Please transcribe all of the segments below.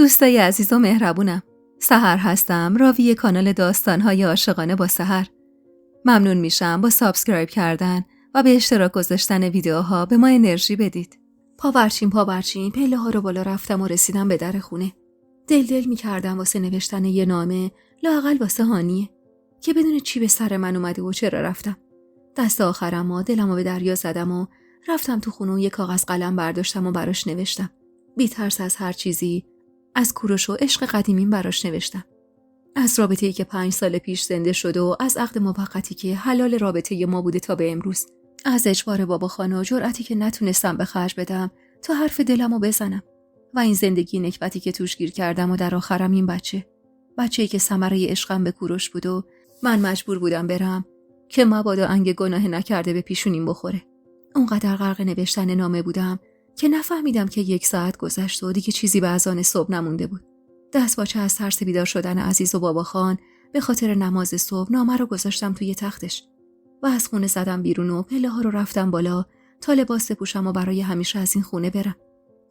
دوستای عزیز و مهربونم، سحر هستم، راوی کانال داستان‌های عاشقانه با سحر. ممنون میشم با سابسکرایب کردن و به اشتراک گذاشتن ویدیوها به ما انرژی بدید. پاورچین پله ها رو بالا رفتم و رسیدم به در خونه. دل میکردم واسه نوشتن یه نامه، لااقل واسه هانیه، که بدون چی به سر من اومده و چرا رفتم. دست آخرم و دلمو به دریا زدم و رفتم تو خونه و یه کاغذ قلم برداشتم و براش نوشتم. بی ترس از هر چیزی، از کوروش و عشق قدیمیم براش نوشتم. از رابطه‌ای که 5 سال پیش زنده شده و از عقد موقتی که حلال رابطه ما بوده تا به امروز. از اجبار بابا خانه و جرأتی که نتونستم به خرج بدم تا حرف دلمو بزنم. و این زندگی نکبتی که توش گیر کردم و در آخرم این بچه‌ای که ثمره عشقم به کوروش بود و من مجبور بودم برم که مبادا انگ گناه نکرده به پیشونیم بخوره. اونقدر غرق نوشتن نامه بودم که نفهمیدم که 1 ساعت گذشت و دیگه چیزی به اذان صبح نمونده بود. دستپاچه از ترس بیدار شدن عزیز و بابا خان به خاطر نماز صبح نامه رو گذاشتم توی تختش و از خونه زدم بیرون و پله ها رو رفتم بالا تا لباس بپوشم و برای همیشه از این خونه برم.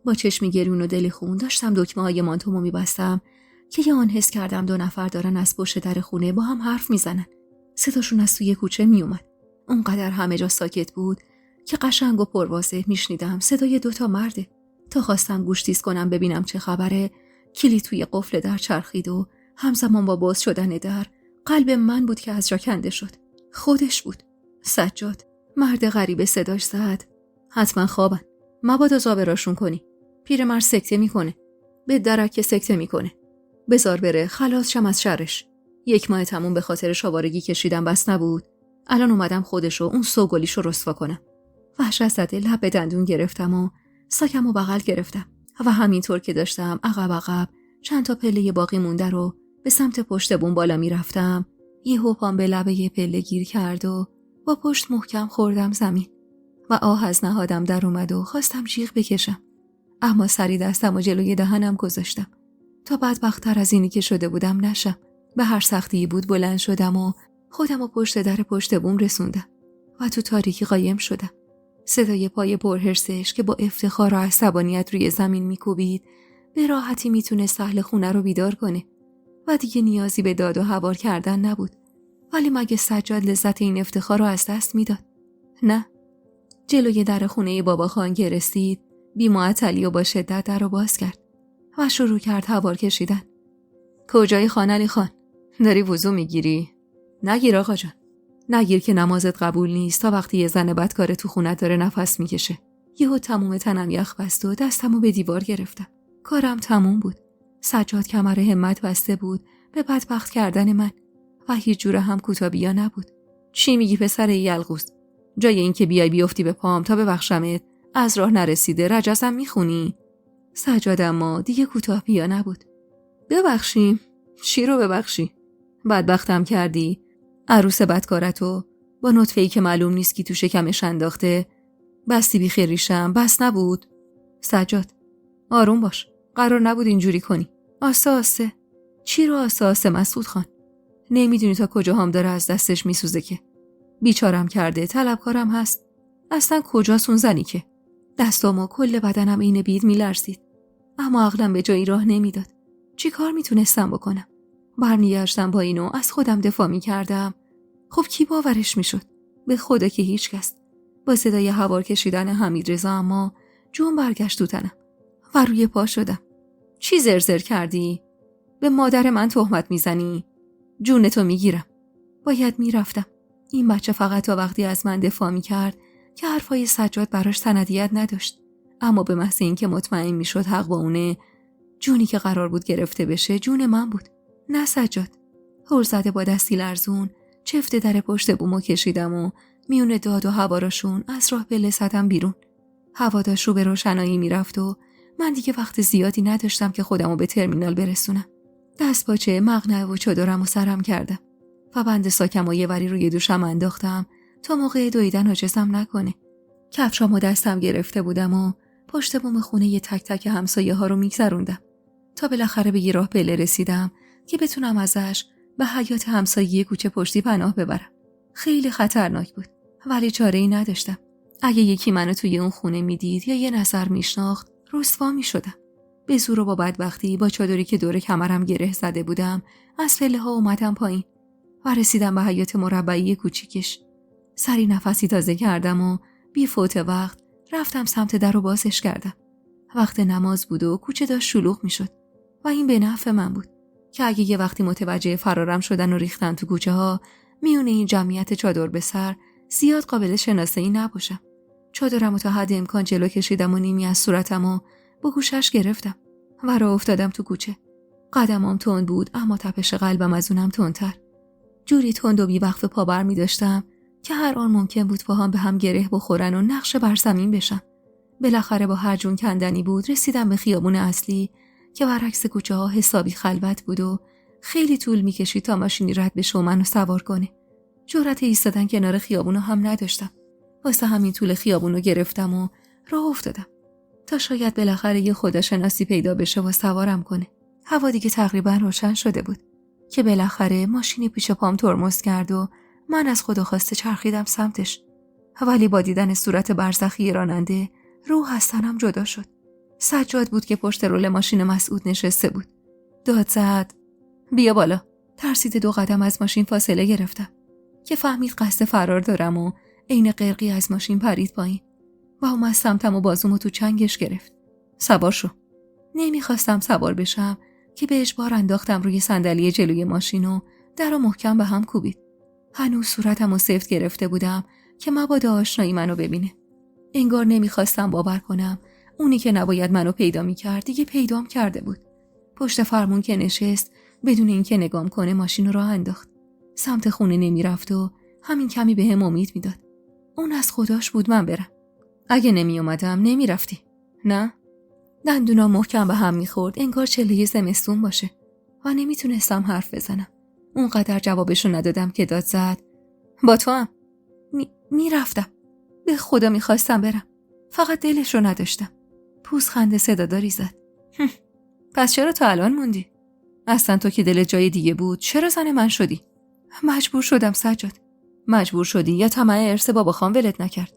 با چشمی گریون و دل خون داشتم دکمه های مانتومو میبستم که یه آن حس کردم 2 نفر دارن از پشت در خونه با هم حرف میزنن. صداشون از توی کوچه میومد. اونقدر همه جا ساکت بود که قشنگ و پرواضح میشنیدم صدای 2 تا مرده. تا خواستم گوش تیز کنم ببینم چه خبره، کلید توی قفل در چرخید و همزمان با باز شدن در قلب من بود که از جا کنده شد. خودش بود. سجاد. مرد غریبه صداش زد. حتما خوابن. مبادا زابراشون کنی. پیرمرد سکته میکنه. به درک سکته میکنه. بذار بره خلاص شم از شرش. 1 ماه تموم به خاطر شاوارگی کشیدم بس نبود. الان اومدم خودشو اون سوگلیشو رسوا کنم. وحشت زده لب به دندون گرفتم و ساکمو بغل گرفتم و همینطور که داشتم عقب چند تا پله باقی مونده رو به سمت پشت بوم بالا میرفتم، یهو پام به لبه پله گیر کرد و با پشت محکم خوردم زمین و آه از نهادم در اومد و خواستم جیغ بکشم، اما سری دستم و جلوی دهنم گذاشتم تا بدبخت‌تر از اینی که شده بودم نشم. به هر سختی بود بلند شدم و خودم و پشت در پشت بوم رسوندم و تو تاریکی قایم شدم. صدای پای پرهرسش که با افتخار و عصبانیت روی زمین میکوبید به راحتی میتونه اهل خونه رو بیدار کنه و دیگه نیازی به داد و هوار کردن نبود. ولی مگه سجاد لذت این افتخار رو از دست میداد؟ نه. جلوی در خونه بابا خان که رسید بی‌معطلی و با شدت در رو باز کرد و شروع کرد هوار کشیدن. کجای خان علی خان؟ داری وضو میگیری؟ نگیر آقا جان. نگیر که نمازت قبول نیست تا وقتی یه زن بدکاره تو خونه داره نفس میکشه. یهو تموم تنم یخ بست و دستمو به دیوار گرفتم. کارم تموم بود. سجاد کمر همت بسته بود به بدبخت کردن من و هیچ جوره هم کوتابیا نبود. چی میگی پسر یلغوز؟ جای این که بیای بیفتی به پام تا ببخشمت از راه نرسیده رجزم میخونی؟ سجاد اما دیگه کوتابیا نبود. ببخشیم؟ چی رو ببخشی؟ بدبختم کردی؟ عروس بدکارتو با نطفه‌ای که معلوم نیست کی تو شکمش انداخته بستی بی خیریشم بس نبود؟ سجاد آروم باش، قرار نبود اینجوری کنی. آسه چی رو آسه مسعود خان؟ نمیدونی تا کجا هم داره از دستش میسوزه که بیچارم کرده، طلبکارم هست. اصلا کجاست اون زنی که؟ دستام و کل بدنم این بید میلرزید اما عقلم به جایی راه نمیداد. چی کار میتونستم بکنم؟ برمیگشتم با اینو از خودم دفاع میکردم. خب کی باورش میشد؟ به خدا که هیچ کس. با صدای هوار کشیدن حمیدرضا اما جون برگشت تو تنم و روی پا شدم. چی زرزر کردی؟ به مادر من تهمت میزنی؟ جونتو میگیرم. باید میرفتم. این بچه فقط تا وقتی از من دفاع میکرد که حرفای سجاد براش سندیت نداشت، اما به محض این که مطمئن میشد حق با اونه، جونی که قرار بود گرفته بشه جون من بود، نه سجاد. هول زده با دستی لرزون چفت در پشت بومو کشیدم و میون داد و هواراشون از راه بله زدم بیرون. هوا داشت رو به روشنایی میرفت و من دیگه وقت زیادی نداشتم که خودمو به ترمینال برسونم. دست پاچه مقنعه و چادرمو سرم کردم و بند ساکمو یه وری روی دوشم انداختم تا موقع دویدن عاجزم نکنه. کفشامو دستم گرفته بودم و پشت بوم خونه یه تک تک همسایه ها رو میگذروندم تا بالاخره به یه راه پله رسیدم که بتونم ازش به حیاط همسایه کوچه پشتی پناه ببرم. خیلی خطرناک بود ولی چاره‌ای نداشتم. اگه یکی منو توی اون خونه میدید یا یه نظر میشناخت رسوا میشدم. به زور و با بدبختی با چادری که دور کمرم گره زده بودم از پله ها اومدم پایین و رسیدم به حیاط مربعی کوچیکش. سری نفسی تازه کردم و بی فوت وقت رفتم سمت در و بازش کردم. وقت نماز بود و کوچه داشت شلوغ می شد و این به نفع من بود که اگه یه وقتی متوجه فرارم شدن و ریختن تو کوچه ها میون این جمعیت چادر به سر زیاد قابل شناسایی نباشم. چادرم تا حد امکان جلو کشیدم و نیمی از صورتم و با گوشش گرفتم و راه افتادم تو کوچه. قدمام تند بود اما تپش قلبم از اونم تندتر. جوری تند و بی‌وقفه پا بر می داشتم که هر آن ممکن بود پاهام به هم گره بخورن و نقش بر زمین بشم. بالاخره با هر جون کندنی بود رسیدم به خیابون اصلی که برعکس کوچه ها حسابی خلوت بود و خیلی طول می کشید تا ماشینی رد بشه و منو سوار کنه. جرأت ایستادن کنار خیابونو هم نداشتم. واسه همین طول خیابونو گرفتم و راه افتادم تا شاید بالاخره یه خداشناسی پیدا بشه و سوارم کنه. هوا دیگه تقریبا روشن شده بود که بالاخره ماشینی پیش پام ترمز کرد و من از خدا خواسته چرخیدم سمتش. ولی با دیدن صورت برزخی راننده روح از تنم جدا شد. سجاد بود که پشت رول ماشین مسعود نشسته بود. داد زد بیا بالا. ترسید 2 قدم از ماشین فاصله گرفتم که فهمید قصد فرار دارم و عین قرقی از ماشین پرید پایین و اومد سمتم و بازومو تو چنگش گرفت. سوار شو. نمیخواستم سوار بشم که به اجبار انداختم روی صندلی جلوی ماشین و درو محکم به هم کوبید. هنوز صورتمو سفت گرفته بودم که مبادا آشنایی منو ببینه. انگار نمیخواستم باور کنم اونی که نباید منو پیدا میکرد دیگه پیدام کرده بود. پشت فرمون که نشست بدون اینکه نگام کنه ماشین رو راه انداخت. سمت خونه نمیرفت و همین کمی بهم امید میداد. اون از خداش بود من برم. اگه نمی اومدم نمیرفتی. نه؟ دندونا محکم به هم میخورد انگار چله زمستون باشه و نمیتونستم حرف بزنم. اونقدر جوابشو ندادم که داد زد با تو هم میرفتم. به خدا میخواستم برم. فقط دلش رو نداشتم. پوزخند صداداری زد. پس چرا تو الان موندی؟ اصلا تو که دل جای دیگه بود چرا زن من شدی؟ مجبور شدم سجاد. مجبور شدی یا طمع ارث بابا خان ولت نکرد؟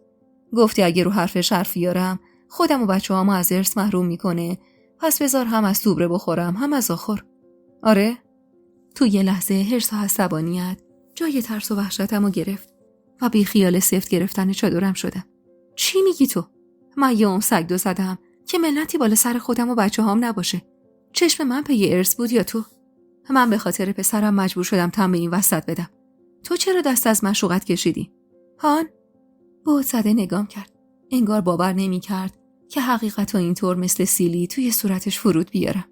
گفتی اگه رو حرفش حرف بیارم خودم و بچه‌هامو از ارث محروم میکنه، پس بذار هم از توبره بخورم هم از آخر. آره؟ تو یه لحظه حرص و عصبانیت جای ترس و وحشتمو گرفت و بی خیال سفت گرفتن چادرم شدم. چی میگی تو؟ من یه سگ دو زدم که ملتی بالا سر خودم و بچه‌هام نباشه. چشم من پی ارث بود یا تو؟ من به خاطر پسرم مجبور شدم تن به این وسط بدم. تو چرا دست از مشوقت کشیدی؟ هان؟ بود زده نگام کرد. انگار باور نمی کرد که حقیقت اینطور مثل سیلی توی صورتش فرود بیارم.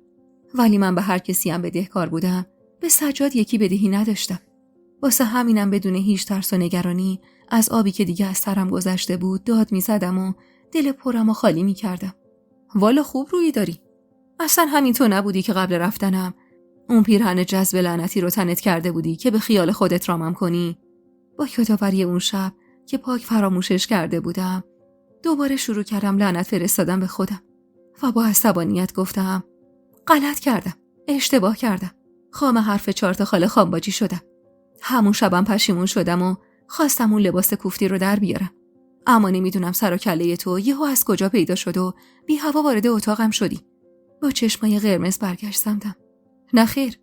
ولی من به هر کسی هم بدهکار بودم، به سجاد یکی بدهی نداشتم. واسه همینم بدون هیچ ترس و نگرانی از آبی که دیگه از سرم گذشته بود داد می زدم و دل پرم و خالی می کردم. والا خوب رویی داری. اصلا همین تو نبودی که قبل رفتنم اون پیرهن جذب لعنتی رو تنت کرده بودی که به خیال خودت رامم کنی؟ با یادآوری اون شب که پاک فراموشش کرده بودم دوباره شروع کردم لعنت فرستادم به خودم و با عصبانیت گفتم غلط کردم، اشتباه کردم، خام حرف 4 تا خاله خانباجی شدم. همون شبم پشیمون شدم و خواستم اون لباس کوفتی رو در بیارم، اما نمیدونم سر و کله تو یهو از کجا پیدا شد و بی هوا وارد اتاقم شدی. با چشمای قرمز برگشت سمتم. نخیر،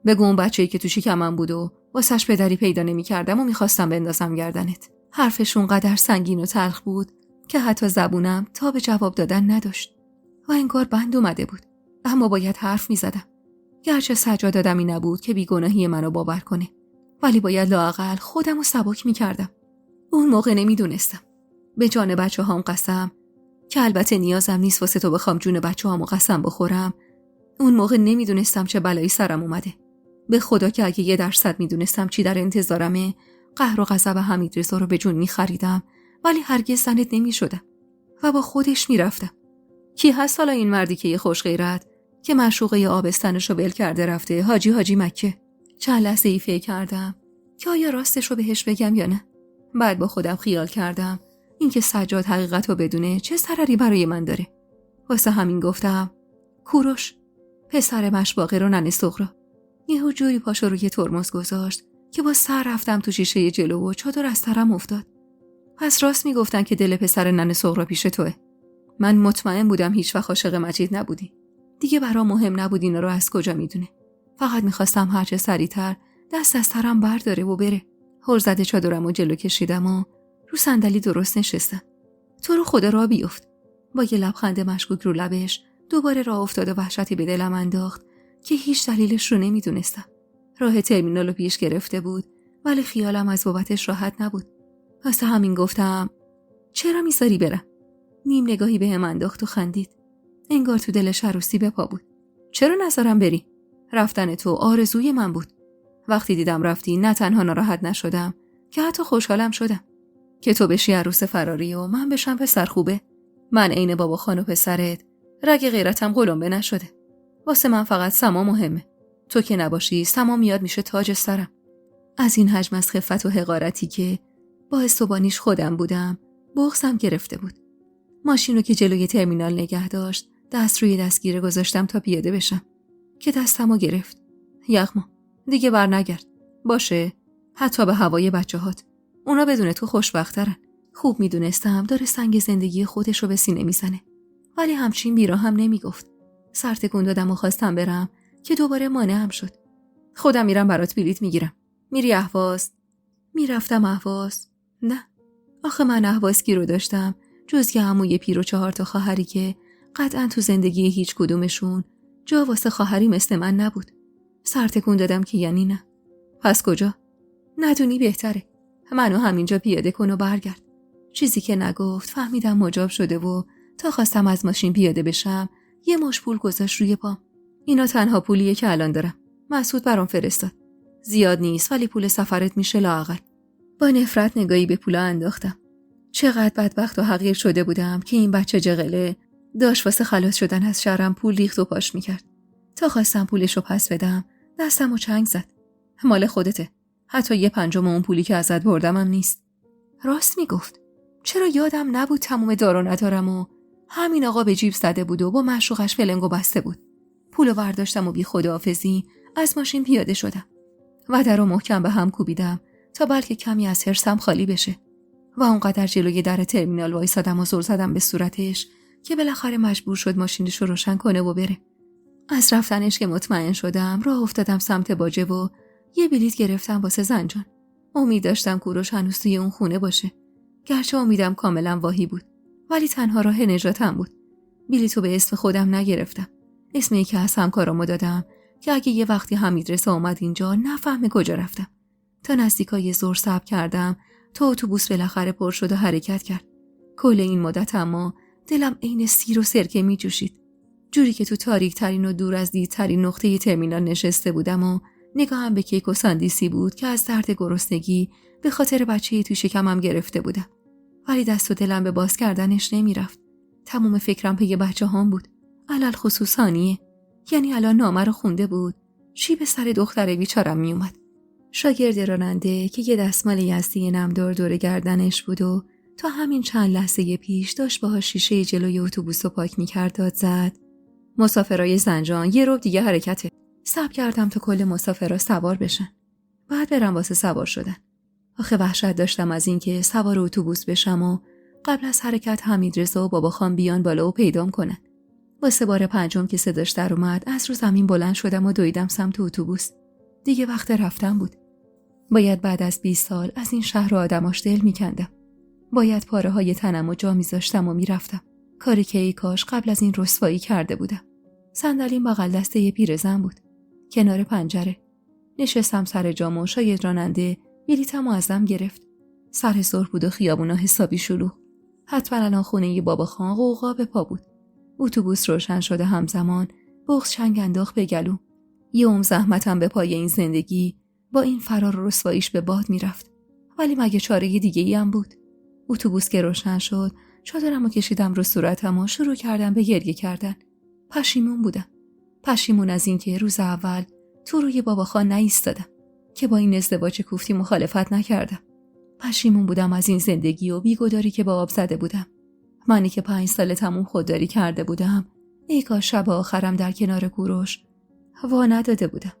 بگو اون بچه‌ای که تو شکمم بود و واسش پدری پیدا نمی‌کردم و می‌خواستم بندازم گردنت. حرفش اونقدر سنگین و تلخ بود که حتی زبونم تا به جواب دادن نداشت و انگار بند اومده بود، اما باید حرف می‌زدم. گرچه سجاد آدمی نبود که بیگناهی منو باور کنه، ولی باید لااقل خودمو سبک می‌کردم. اون موقع نمی‌دونستم. به جان بچه‌هام قسم که البته نیازم نیست واسه تو بخوام جون بچه‌هامو قسم بخورم. اون موقع نمیدونستم چه بلایی سرم اومده. به خدا که اگه 1% میدونستم چی در انتظارمه، قهر و غضب حمیدرضا رو به جون میخریدم، ولی هرگز زنت نمیشدم و با خودش میرفتم. کی هست حالا این مردی که یه خوش غیرت که معشوقه آبستنشو ول کرده رفته حاجی مکه؟ چند لحظه ای فکر کردم که آیا راستش رو بهش بگم یا نه. بعد با خودم خیال کردم اینکه سجاد حقیقت رو بدونه چه ضرری برای من داره. واسه همین گفتم کوروش، پسر مشواقه رو ننه سغرا. یهو جوری پاشو روی ترمز گذاشت که با سر رفتم تو شیشه جلو و چادر از سرم افتاد. پس راست میگفتن که دل پسر ننه سغرا پیش توه. من مطمئن بودم هیچ وقت عاشق مجید نبودی. دیگه برام مهم نبود اینا رو از کجا میدونه. فقط میخواستم هرچه سریعتر دست از سرم برداره و بره. هر زده چادرمو جلو کشیدم و رو صندلی درست نشستم. تو رو خدا راه بیفت. با یه لبخند مشکوک رو لبش دوباره راه افتاد و وحشتی به دلم انداخت که هیچ دلیلش رو نمیدونستم. راه ترمینال رو پیش گرفته بود ولی خیالم از بابتش راحت نبود. واسه همین گفتم چرا میذاری برم؟ نیم نگاهی بهم انداخت و خندید. انگار تو دلش عروسی به پا بود. چرا نذارم بری؟ رفتن تو آرزوی من بود. وقتی دیدم رفتی نه تنها ناراحت نشدم که حتی خوشحالم شدم که تو بشی عروس فراری و من بشم پسر خوبه. من عین بابا خان و پسرت، رگ غیرتم قلمبه نشده. واسه من فقط سما مهمه. تو که نباشی سما میاد میشه تاج سرم. از این حجم از خفت و حقارتی که باعث بانیش خودم بودم بغضم گرفته بود. ماشینو که جلوی ترمینال نگه داشت دست روی دستگیره گذاشتم تا پیاده بشم که دستمو گرفت. یغما دیگه بر نگرد. باشه حتی به هوای بچه‌هات. اونا بدون تو خوشبخت‌ترن. خوب میدونستم داره سنگ زندگی خودش رو به سینه میزنه. ولی همچین بیرا هم نمیگفت. سر تکون دادم و خواستم برم که دوباره مانعم شد. خودم میرم برات بلیط میگیرم. میری اهواز؟ میرفتم اهواز؟ نه. آخه من اهوازکی رو داشتم جز یه عموی پیر و 4 تا خواهری که قطعاً تو زندگی هیچ کدومشون جا واسه خواهری مثل من نبود. سر تکون دادم که یعنی نه. پس کجا؟ ندونی بهتره. منو همینجا پیاده کن و برگرد. چیزی که نگفت فهمیدم مجاب شده و تا خواستم از ماشین پیاده بشم یه مش پول گذاشت روی پام. اینا تنها پولیه که الان دارم. مسعود برام فرستاد. زیاد نیست ولی پول سفرت میشه لااقل. با نفرت نگاهی به پولا انداختم. چقدر بدبخت و حقیر شده بودم که این بچه جغله داشت واسه خلاص شدن از شرم پول ریخت و پاش میکرد. تا خواستم پولشو پس بدم دستمو چنگ زد. مال خودته. حتی 1/5 اون پولی که ازت بردمم نیست. راست میگفت. چرا یادم نبود تموم دارو ندارم و همین آقا به جیب زده بود و با معشوقش فلنگو بسته بود. پولو برداشتم و بی خداحافظی از ماشین پیاده شدم و درو محکم به هم کوبیدم تا بلکه کمی از حرصم خالی بشه و اونقدر جلوی در ترمینال وایسادم و زل زدم به صورتش که بالاخره مجبور شد ماشینش رو روشن کنه و بره. از رفتنش که مطمئن شدم راه افتادم سمت باجه و یه بلیط گرفتم واسه زنجان. امید داشتم کوروش هنوز توی اون خونه باشه. گرچه امیدم کاملا واهی بود ولی تنها راه نجاتم بود. بلیطو به اسم خودم نگرفتم. اسم یکی از همکارامو دادم که اگه یه وقتی حمیدرضا اومد اینجا نفهمه کجا رفتم. تا نزدیکای ظهر صبر کردم تا اتوبوس بالاخره پر شد و حرکت کرد. کل این مدت اما دلم عین سیر و سرکه می جوشید. جوری که تو تاریک ترین و دور از دیدترین نقطه ترمینال نشسته بودم و نگاهم به کیک و ساندیسی بود که از درد گرسنگی به خاطر بچه‌ای تو شکمم گرفته بودم. ولی دست و دلم به باز کردنش نمی رفت. تمام فکرم پی بچه‌هام بود. علل خصوص هانیه. یعنی الان نامه رو خونده بود. چی به سر دختر بیچارم می اومد. شاگرد راننده که یه دستمال یزدی نمدار دور گردنش بود و تا همین چند لحظه پیش داشت باهاش شیشه جلوی اتوبوس رو پاک می‌کرد داد زد. مسافرای زنجان یه ربع دیگه حرکته. صبر کردم تا کل مسافرا سوار بشن. بعد برم واسه سوار شدن. آخه وحشت داشتم از این که سوار اتوبوس بشم و قبل از حرکت حمیدرضا و بابا خان بیان بالا و پیدام کنن. واسه بار 5 که صداش در اومد از رو زمین بلند شدم و دویدم سمت اتوبوس. دیگه وقت رفتن بود. باید بعد از 20 سال از این شهر و آدماش دل میکندم. باید پاره های تنم و جا میذاشتم و میرفتم. کاری که ای کاش قبل از این رسوایی کرده بودم. صندلیم بغل دسته یه پیرزن بود. کنار پنجره. نشستم سر جام و شاید راننده بلیطمو ازم گرفت. سر ظهر بود و خیابونا حسابی شلوغ. حتما الان خونه ی بابا خان غوغا به پا بود. اتوبوس روشن شده همزمان بغض چنگ انداخت به گلو. یه زحمتم به پای این زندگی با این فرار و رسواییش به باد میرفت. ولی مگه چاره دیگه‌ای هم بود؟ اتوبوس که روشن شد چادرمو کشیدم رو صورتم و شروع کردم به گریه کردن. پشیمون بودم. پشیمون از این که روز اول تو روی بابا خان نایستادم، که با این ازدواج کوفتی مخالفت نکردم. پشیمون بودم از این زندگی و بیگداری که با آب زده بودم. منی که 5 سال تموم خودداری کرده بودم. ای کاش شب آخرم در کنار کوروش وا نداده بودم.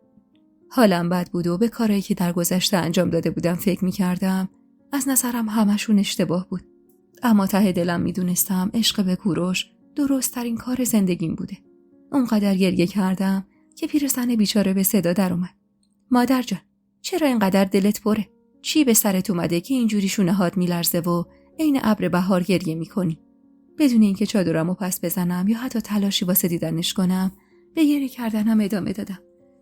حالم بد بود و به کارایی که در گذشته انجام داده بودم فکر می‌کردم. از نظرم همشون اشتباه بود. اما ته دلم می‌دونستم عشق به کوروش درست ترین کار زندگیم بوده. اونقدر گریه کردم که پیرزن بیچاره به صدا در اومد. مادر جان، چرا اینقدر دلت پره؟ چی به سرت اومده که اینجوری شونه‌هات میلرزه و عین ابر بهار گریه میکنی؟ بدون اینکه چادرمو پس بزنم یا حتی تلاشی واسه دیدنش کنم، به گریه کردنم ادامه دادم.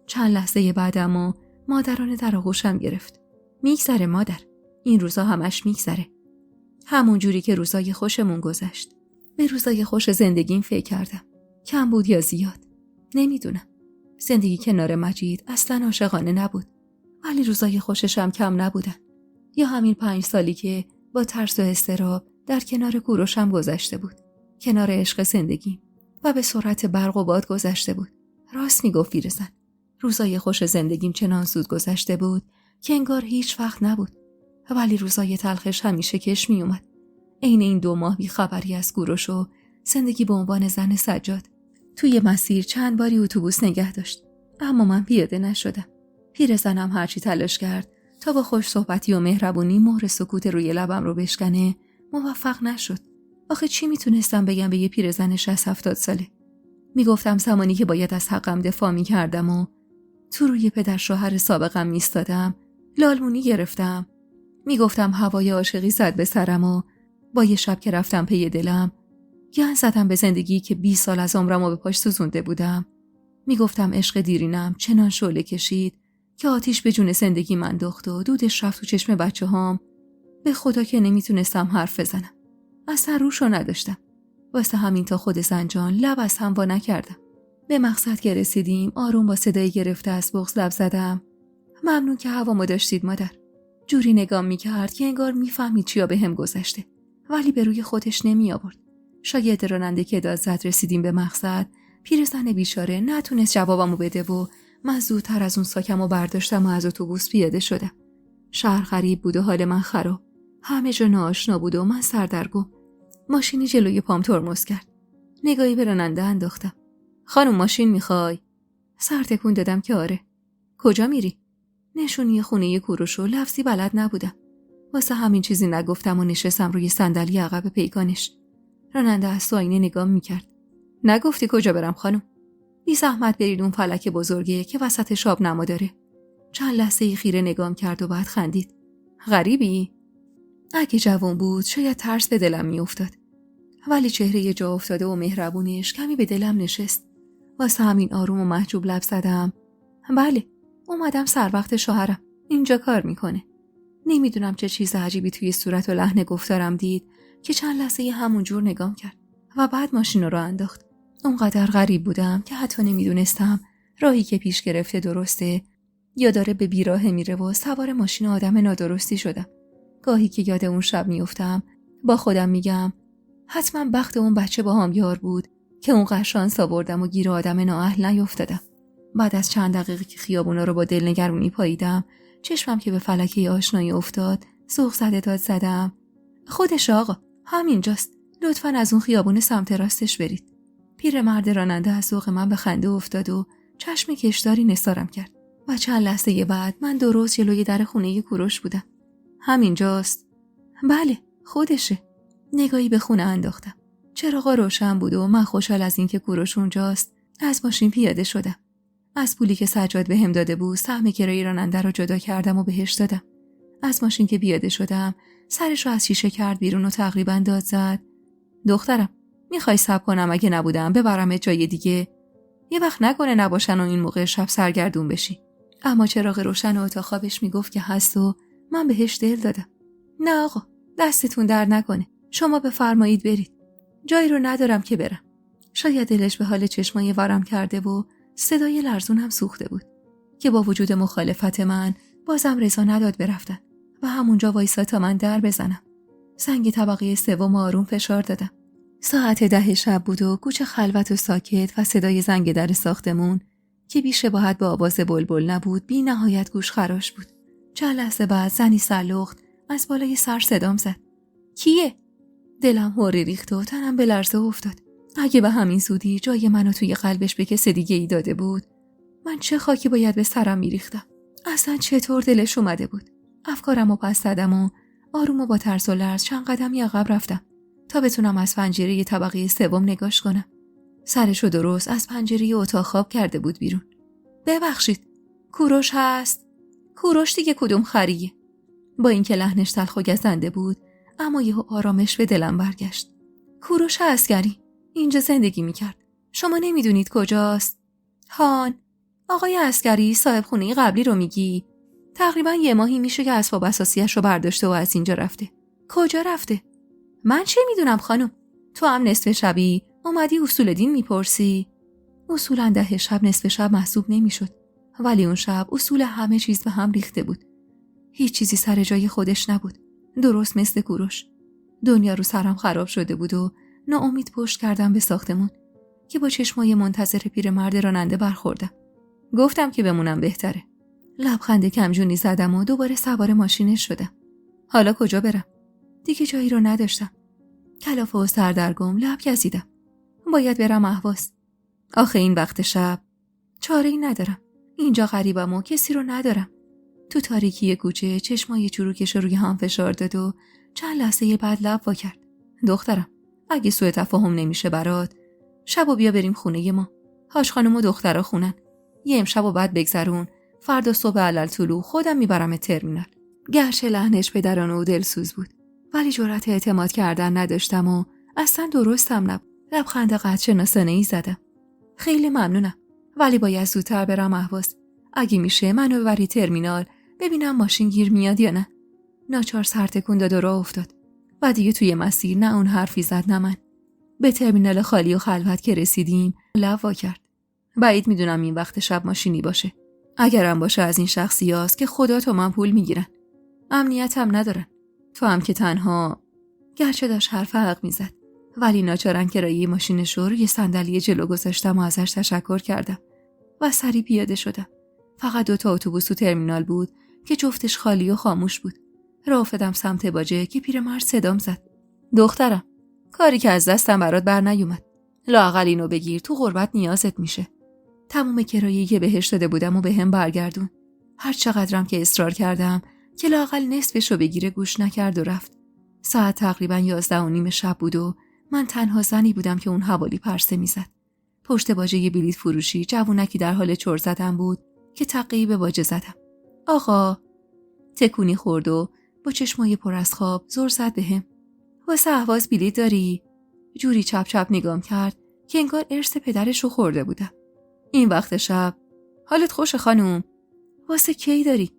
چند لحظه بعدم مادرانه در آغوشم گرفت. میگذره مادر، این روزا همش میگذره. همون جوری که روزای خوشمون گذشت. به روزای خوش زندگیم فکر کردم. کم بود یا زیاد؟ نمیدونم. زندگی کنار مجید اصلاً عاشقانه نبود. ولی روزای خوششم کم نبودن. یا همین 5 سالی که با ترس و اضطراب در کنار کوروشم گذشته بود. کنار عشق زندگی و به سرعت برق و باد گذشته بود. راست میگفت پیرزن. روزای خوش زندگیم چنان زود گذشته بود که انگار هیچ وقت نبود. ولی روزای تلخش همیشه کش می اومد. عین این 2 ماه بی خبری از کوروش و زندگی به عنوان زن سجاد. توی مسیر چند باری اتوبوس نگه داشت. اما من پیاده نشدم. پیرزنم هرچی تلاش کرد تا با خوش صحبتی و مهربونی مهر سکوت روی لبم رو بشکنه موفق نشد. آخه چی میتونستم بگم به یه پیرزن 60-70 ساله؟ میگفتم زمانی که باید از حقم دفاع میکردم و تو روی پدر شوهر سابقم میستادم لالمونی گرفتم. میگفتم هوای عاشقی زد به سرم و با یه شب که رفتم پی دلم گن زدم به زندگی که 20 سال از عمرمو به پاش سوزونده بودم. میگفتم عشق دیرینم چنان شعله کشید که آتیش به جون زندگی من دوخت و دودش رفت تو چشم بچه‌هام. به خدا که نمیتونستم حرف بزنم. اصلا روشو نداشتم. واسه همین تا خود زنجان لب از هم وا نکردم. به مقصد که رسیدیم آروم با صدای گرفته از بغض لب زدم. ممنون که هوامو داشتید مادر. جوری نگام میکرد که انگار میفهمید چیا به هم گذشته. ولی به روی خودش نمی آورد. شاید راننده که داد زد رسیدیم به مقصد. پیرزن بیچاره نتونست جوابمو بده و من زودتر از اون ساکمو برداشتم و از اتوبوس پیاده شدم. شهر غریب بود و حال من خراب. همه جا ناآشنا بود و من سردرگم. ماشینی جلوی پام ترمز کرد. نگاهی به راننده انداختم. خانم ماشین میخوای؟ سر تکون دادم که آره. کجا میری؟ نشونی خونه کوروشو لفظی بلد نبودم. واسه همین چیزی نگفتم و نشستم روی صندلی عقب پیکانش. راننده از تو آینه نگام میکرد. نگفتی کجا برم خانم؟ بی زحمت برید اون فلک بزرگه که وسط شاب نما داره. چند لحظه خیره نگام کرد و بعد خندید. غریبی؟ اگه جوان بود شاید ترس به دلم میافتاد. ولی چهره جا افتاده و مهربونش کمی به دلم نشست. واسه همین آروم و محجوب لب زدم. بله، اومدم سر وقت شوهرم. اینجا کار میکنه. نمیدونم چه چیز عجیبی توی صورت و لحن گفتارم دید که چند لحظه همون جور نگام کرد و بعد ماشین رو انداخت. اونقدر غریب بودم که حتی نمیدونستم راهی که پیش گرفته درسته یا داره به بیراه میره و سوار ماشین آدم نادرستی شدم. گاهی که یاد اون شب میافتم با خودم میگم حتما بخت اون بچه با هم یار بود که اون شانس آوردم و گیر آدم نااهل نیافتادم. بعد از چند دقیقه که خیابونا رو با دلنگرونی پاییدم، چشمم که به فلکه آشنایی افتاد، ذوق زده داد زدم. خودش آقا، همینجاست. لطفاً از اون خیابون سمت راستش برید. پیرمرد راننده از ذوق من به خنده افتاد و چشم کشداری نثارم کرد. و چند لحظه بعد من درست جلوی در خونه کوروش بودم. همینجاست؟ بله، خودشه. نگاهی به خونه انداختم. چراغا روشن بود و من خوشحال از اینکه کوروش اونجاست از ماشین پیاده شدم. از پولی که سجاد بهم داده بود سهم کرایه راننده رو جدا کردم و بهش دادم. از ماشین که پیاده شدم سرش رو از شیشه کرد بیرون و تقریبا داد زد. دخترم، میخوای صبر کنم اگه نبودم ببرمت جای دیگه؟ یه وقت نکنه نباشن و این موقع شب سرگردون بشی. اما چراغ روشن اتاق خوابش میگفت که هست و من بهش دل دادم. نه آقا، دستتون درد نکنه. شما بفرمایید برید. جایی رو ندارم که برم. شاید دلش به حال چشمای ورم کرده و صدای لرزون هم سوخته بود که با وجود مخالفت من بازم رضا نداد برفتن و همونجا وایسا تا من در بزنم. زنگ طبقه 3 آروم فشار دادم. ساعت 10 شب بود و کوچه خلوت و ساکت و صدای زنگ در ساختمون که بی شباهت به آواز بلبل نبود بی نهایت گوش خراش بود. چند لحظه بعد زنی سرلخت از بالای سر صدام زد. کیه؟ دلم هوری ریخت و تنم به لرزه افتاد. اگه به همین زودی جای منو توی قلبش به کس دیگه ای داده بود، من چه خاکی باید به سرم میریختم. اصلا چطور دلش اومده بود؟ افکارمو پس زدم و آروم و با ترس و لرز چند قدمی عقب رفتم تا بتونم از پنجره طبقه 3 نگاش کنم. سرشو درست از پنجره اتاق خواب کرده بود بیرون. ببخشید، کوروش هست؟ کوروش دیگه کدوم خریه؟ با اینکه لحنش تلخ و گزنده بود، اما یهو آرامش به دلم برگشت. کوروش عسکری اینجا زندگی میکرد. شما نمیدونید کجاست؟ هان، آقای عسکری صاحب خونه قبلی رو میگی؟ تقریبا 1 ماهی میشه که اسباب اساسیش رو برداشته و از اینجا رفته. کجا رفته؟ من چه میدونم خانم؟ تو هم نصف شبی اومدی اصول دین میپرسی؟ اصولا 10 شب نصف شب محسوب نمیشد، ولی اون شب اصول همه چیز به هم ریخته بود. هیچ چیزی سر جای خودش نبود، درست مثل کوروش. دنیا رو سرم خراب شده بود و ناامید پشت کردم به ساختمون که با چشمای منتظر پیرمرد راننده برخوردم. گفتم که بمونم بهتره. لبخند کمجونی زدم و دوباره سوار ماشینش شدم. حالا کجا برم؟ دیگه جایی رو نداشتم. کلافه و سردرگم لب گزیدم. باید برم اهواز. آخه این وقت شب چاره‌ای ندارم. اینجا غریبم و کسی رو ندارم. تو تاریکی کوچه چشمای چروکش روی هم فشار داد و چند لحظه بعد لب وا کرد. دخترم، اگه سوء تفاهم نمیشه برات، شبو بیا بریم خونه ما. حاج خانم و دخترا خونن. یه امشبو بعد بگذرون، فردا صبح علل طلوع خودم میبرم ترمینال. گرچه لحنش پدرانه و دلسوز بود، ولی جرأت اعتماد کردن نداشتم و اصلا درستم نبود. لبخند قدرشناسانه‌ای زدم. خیلی ممنونم، ولی باید زودتر برم اهواز. اگه میشه منو ببری ترمینال ببینم ماشین گیر میاد یا نه. ناچار سر تکون داد و راه افتاد. و دیگه توی مسیر نه اون حرفی زد نه من. به ترمینال خالی و خلوت که رسیدیم لب وا کرد. بعید میدونم این وقت شب ماشینی باشه. اگرم باشه از این شخصیاست که خدا تو من پول میگیرن. امنیت هم ندارن. تو هم که تنها. گرچه داشت حرف حق میزد، ولی ناچارن کرایه ماشینش رو روی صندلی جلو گذاشتم و ازش تشکر کردم و سری پیاده شدم. فقط 2 اتوبوس تو ترمینال بود که جفتش خالی و خاموش بود. راه افتادم سمت باجه که پیرمرد صدام زد. دخترم، کاری که از دستم برات بر نیومد. لااقل اینو بگیر، تو غربت نیازت میشه. تموم کرایه‌ای که بهش داده بودم و بهم برگردون. هر چقدرم که اصرار کردم که لااقل نصفشو بگیره گوش نکرد و رفت. ساعت تقریبا 11:30 شب بود و من تنها زنی بودم که اون حوالی پرسه میزد. پشت باجه بلیط فروشی جوونکی در حال چر زدن بود که تقی به باجه زدم. آقا، تکونی خورد و با چشمای پر از خواب زور زد بهم. واسه اهواز بلیط داری؟ جوری چپ چپ نگام کرد که انگار ارث پدرش رو خورده بودم. این وقت شب حالت خوش خانوم؟ واسه کی داری؟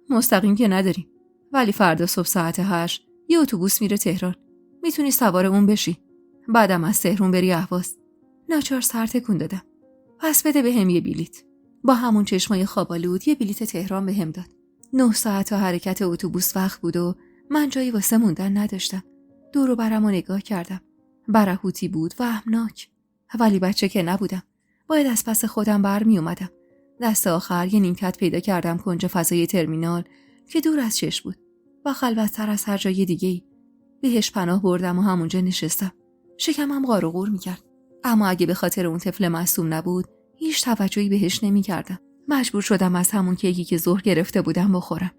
مستقیم که نداریم، ولی فردا صبح ساعت 8 یه اتوبوس میره تهران. میتونی سوار اون بشی. بعدم از تهران بری اهواز. ناچار سر تکون دادم. پس بده بهم یه بلیط. با همون چشمای خوابالود یه بلیط تهران بهم داد. 9 ساعت تا حرکت اتوبوس وقت بود و من جایی واسه موندن نداشتم. دور و برمو نگاه کردم. برهوتی بود و وهمناک. ولی بچه که نبودم. باید از پس خودم برمی اومدم. دست آخر یه نیمکت پیدا کردم کنج فضای ترمینال که دور از چشم بود و خلوت‌تر از هر جای دیگه‌ای. بهش پناه بردم و همونجا نشستم. شکمم غار و غور می‌کرد. اما اگه به خاطر اون طفل معصوم نبود، هیچ توجهی بهش نمی‌کردم. مجبور شدم از همون کیکی که ظهر گرفته بودم بخورم.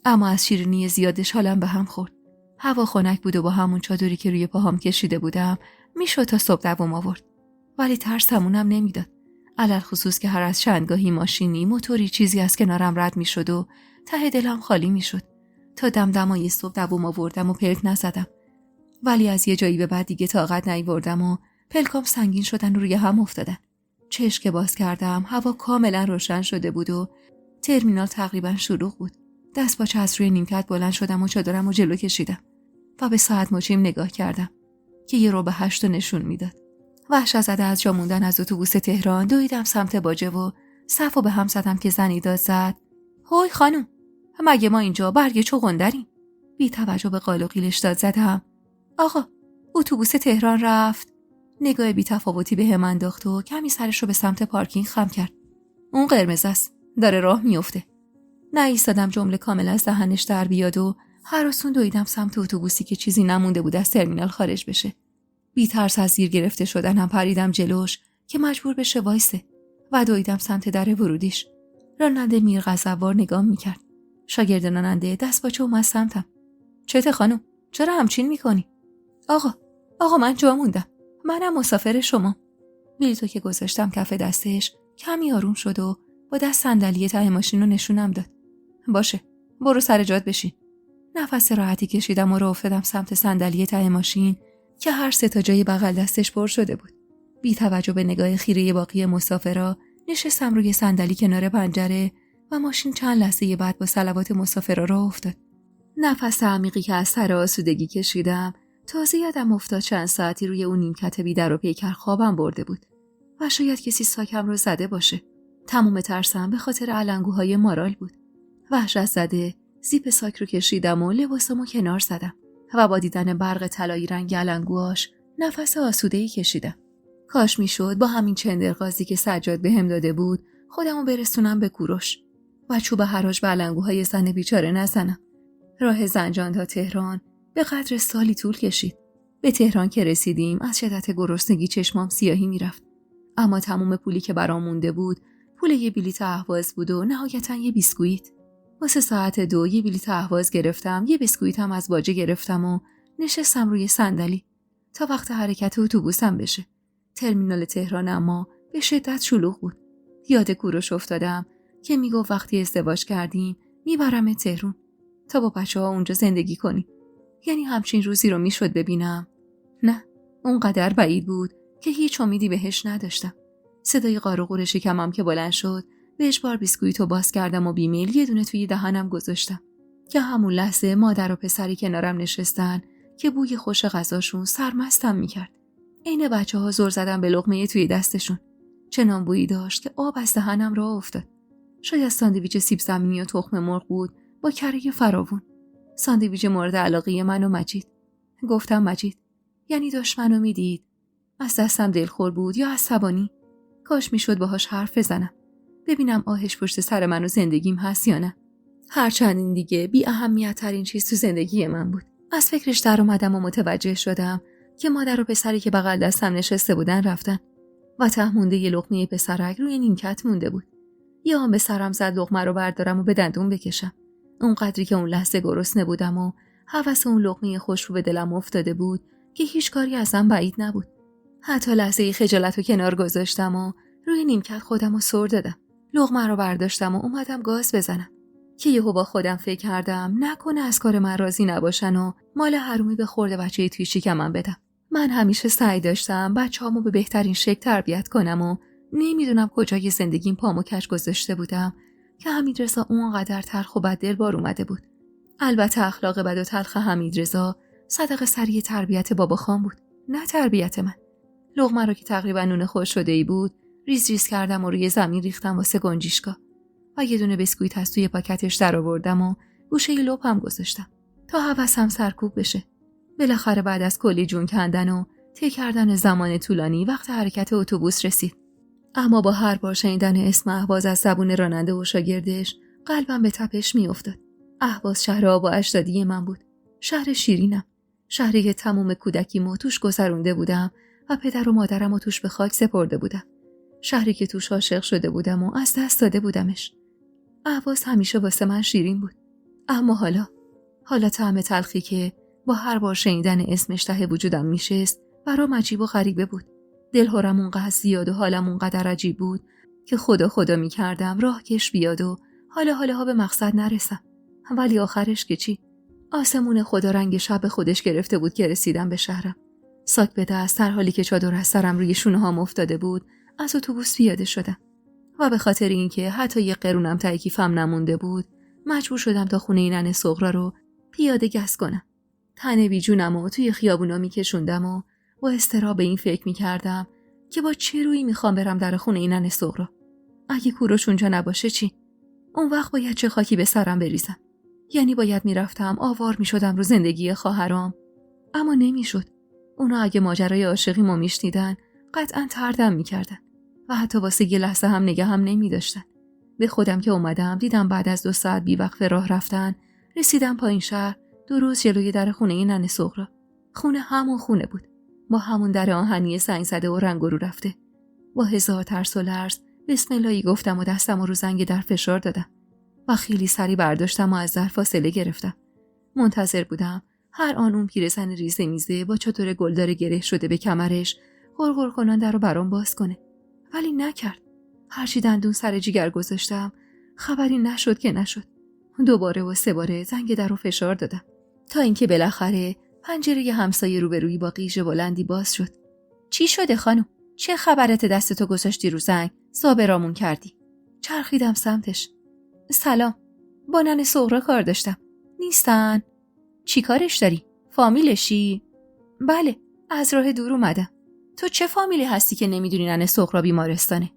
اما از شیرینی زیادش حالم به هم خورد. هوا خنک بود و با همون چادری که روی پاهام کشیده بودم میشد تا صبح دوام آورد. ولی ترسمونم نمیداد. علل خصوص که هر از چندگاهی ماشینی، موتوری چیزی از کنارم رد میشد و ته دلم خالی میشد. تا دمدمای صبح دوام آوردم و پلک نزدم. ولی از یه جایی به بعد دیگه طاقت نیاوردم و پلکام سنگین شدن و روی هم افتادن. چشم که باز کردم هوا کاملا روشن شده بود و ترمینال تقریبا شلوغ بود. دست با از روی نیمکت بلند شدم و چادرم رو جلو کشیدم و به ساعت مچیم نگاه کردم که 7:45 نشون میداد. وحشت زده از جا موندن از اتوبوس تهران دویدم سمت باجه و صفو به هم زدم که زنی داد زد: هوی خانم، مگه ما اینجا برگ چغندریم؟ بی توجه به قال و قیلش داد زدم: آقا، اتوبوس تهران رفت. نگاه بی تفاوتی به هم انداخت و کمی سرش رو به سمت پارکینگ خم کرد. اون قرمز است، داره راه میفته. نایستادم جمله کامل از دهنش در بیاد و هراسون دویدم سمت اتوبوسی که چیزی نمونده بود از ترمینال خارج بشه. بی ترس از زیر گرفته شدنم پریدم جلوش که مجبور بشه وایسه و دویدم سمت در ورودیش. راننده میر غضب‌وار نگام میکرد. شاگرد راننده دست باچه اومد سمتم. چته خانم؟ چرا همچین میکنی؟ آقا من جا موندم. منم مسافر شما. بلیطو که گذاشتم کف دستش کمی آروم شد و با دست صندلی ته ماشین رو نشونم داد. باشه، برو سر جات بشین. نفس راحتی کشیدم و راه افتادم سمت صندلی ته ماشین که هر 3 تا جای بغل دستش پر شده بود. بی توجه به نگاه خیره باقی مسافرا نشستم روی صندلی کنار پنجره و ماشین چند لحظه بعد با صلوات مسافرا راه افتاد. نفس عمیقی که از سر آسودگی کشیدم تازه یادم افتاد چند ساعتی روی اون نیمکت بی در و پیکر خوابم برده بود و شاید کسی ساکم رو زده باشه. تمام ترسم به خاطر علنگوهای مارال بود. وحشت زده زیپ ساک رو کشیدم و لباسمو کنار زدم و با دیدن برق طلایی رنگ علنگوهاش نفس آسوده‌ای کشیدم. کاش میشد با همین چندرغازی که سجاد بهم داده بود خودمو برسونم به کوروش و چوب حراج به علنگوهای زن بیچاره نزنم. راه زنجان تا تهران به قدر سالی طول کشید. به تهران که رسیدیم از شدت گرسنگی چشمام سیاهی میرفت. اما تمام پولی که برام مونده بود پول یه بلیط اهواز بود و نهایتاً یه بیسکویت. واسه ساعت 2 یه بلیط اهواز گرفتم، یه بیسکویت هم از باجه گرفتم و نشستم روی صندلی تا وقت حرکت اتوبوسم بشه. ترمینال تهران اما به شدت شلوغ بود. یاد کوروش افتادم که میگفت وقتی ازدواج کردیم میبرم تهران تا با بچه‌ها اونجا زندگی کنیم. یعنی همچین روزی رو میشد ببینم؟ نه، اونقدر بعید بود که هیچ امیدی بهش نداشتم. صدای قار و قور شکمم که بلند شد به اجبار بیسکویتو باز کردم و بیمیل یه دونه توی دهنم گذاشتم که همون لحظه مادر و پسری کنارم نشستن که بوی خوش غذاشون سرمستم میکرد. عین بچه‌ها زل زدن به لقمه توی دستشون. چنان بویی داشت که آب از دهنم راه افتاد. شاید ساندویچ سیب زمینی و تخم مرغ بود با کره فراوون. ساندویچ مورد علاقه من و مجید. گفتم مجید، یعنی داشت منو میدید؟ از دستم دلخور بود یا عصبانی؟ کاش میشد باهاش حرف بزنم، ببینم آهش پشت سر من و زندگیم هست یا نه. هرچند این دیگه بی اهمیت ترین چیز تو زندگی من بود. از فکرش در اومدم و متوجه شدم که مادر و پسری که بغل دستم نشسته بودن رفتن و ته مونده یه لقمه پسرک روی نیمکت مونده بود. یه آن به سرم زد لقمه رو بردارم و به دندون بکشم. اون قدری که اون لحظه گرسنه بودم و هوس اون لقمه خوش رو به دلم افتاده بود که هیچ کاری ازم بعید نبود. حتی لحظه خجالت رو کنار گذاشتم و روی نیمکت خودم رو سر دادم. لقمه رو برداشتم و اومدم گاز بزنم که یهو با خودم فکر کردم نکنه از کار من راضی نباشن و مال حرومی به خورده بچه توی شکمم بدم. من همیشه سعی داشتم بچه‌هامو به بهترین شکل تربیت کنم و نمیدونم کجای زندگیم پامو کج گذاشته بودم که حمیدرضا اونقدر تلخ و بددلبار اومده بود. البته اخلاق بد و تلخ حمیدرضا صدقه سری تربیت بابا خان بود، نه تربیت من. لقمه رو که تقریبا نون خوش شده ای بود ریز ریز کردم و روی زمین ریختم واسه گنجیشکا و یه دونه بسکویت از توی پاکتش در آوردم و گوشه لپم گذاشتم تا حواسم سرکوب بشه. بالاخره بعد از کلی جون کندن و طی کردن زمان طولانی وقت حرکت اتوبوس رسید. اما با هر بار شنیدن اسم اهواز از زبون راننده و شاگردش قلبم به تپش میافتاد. اهواز شهر آب و اجدادی من بود. شهر شیرینم. شهری که تمام کودکیمو توش گذرونده بودم و پدر و مادرمو توش به خاک سپرده بودم. شهری که توش عاشق شده بودم و از دست داده بودمش. اهواز همیشه واسه من شیرین بود. اما حالا طعم تلخی که با هر بار شنیدن اسمش ته وجودم میشست برام عجیب و غریبه بود. دلهرم اونقدر زیاد و حالم اونقدر عجیب بود که خدا میکردم راه کش بیاد و حالا به مقصد نرسم. ولی آخرش که چی؟ آسمون خدا رنگ شب خودش گرفته بود که رسیدم به شهرم. ساک به دست در حالی که چادر از سرم روی شونه هام افتاده بود از اتوبوس پیاده شدم و به خاطر اینکه حتی یه قرونم ته کیفم نمونده بود مجبور شدم تا خونه ننه صغرا رو پیاده گس کنم. تنه بی جونم و توی خیابونا میکشوندم و با اضطراب به این فکر میکردم که با چه رویی میخوام برم در خونه ننه صغرا. اگه کوروش اونجا نباشه چی؟ اون وقت باید چه خاکی به سرم بریزم؟ یعنی باید میرفتم آوار میشدم رو زندگی خواهرام. اما نمیشد. اونا اگه ماجرای عاشقیمو میشنیدن قطعاً طردم میکردن و حتی واسه یه لحظه هم نگاهم نمیداشتن. به خودم که اومدم دیدم بعد از 2 ساعت بی‌وقفه راه رفتن رسیدم پایین شهر. 2 روز جلوی در خونه ننه صغرا. خونه همون خونه بود، با همون در آهنی سنگ زده و رنگ رو رفته. با هزار ترس و لرز بسم اللهی گفتم و دستم رو زنگ در فشار دادم و خیلی سری برداشتم و از در فاصله گرفتم. منتظر بودم هر آن اون پیرزن ریزه میزه با چادر گلدار گره شده به کمرش غرغر کنان در رو برام باز کنه، ولی نکرد. هرچی دندون سر جیگر گذاشتم خبری نشد که نشد. 2 باره و 3 باره زنگ در رو فشار دادم تا اینکه بالاخره پنجره همسایه روبرویی با قیژ بلندی باز شد. چی شده خانم؟ چه خبرت دستتو گذاشتی رو زنگ؟ صابرامون کردی. چرخیدم سمتش. سلام. با ننه صغرا کار داشتم. نیستن؟ چی کارش داری؟ فامیلشی؟ بله، از راه دور اومدم. تو چه فامیلی هستی که نمیدونی ننه صغرا بیمارستانه؟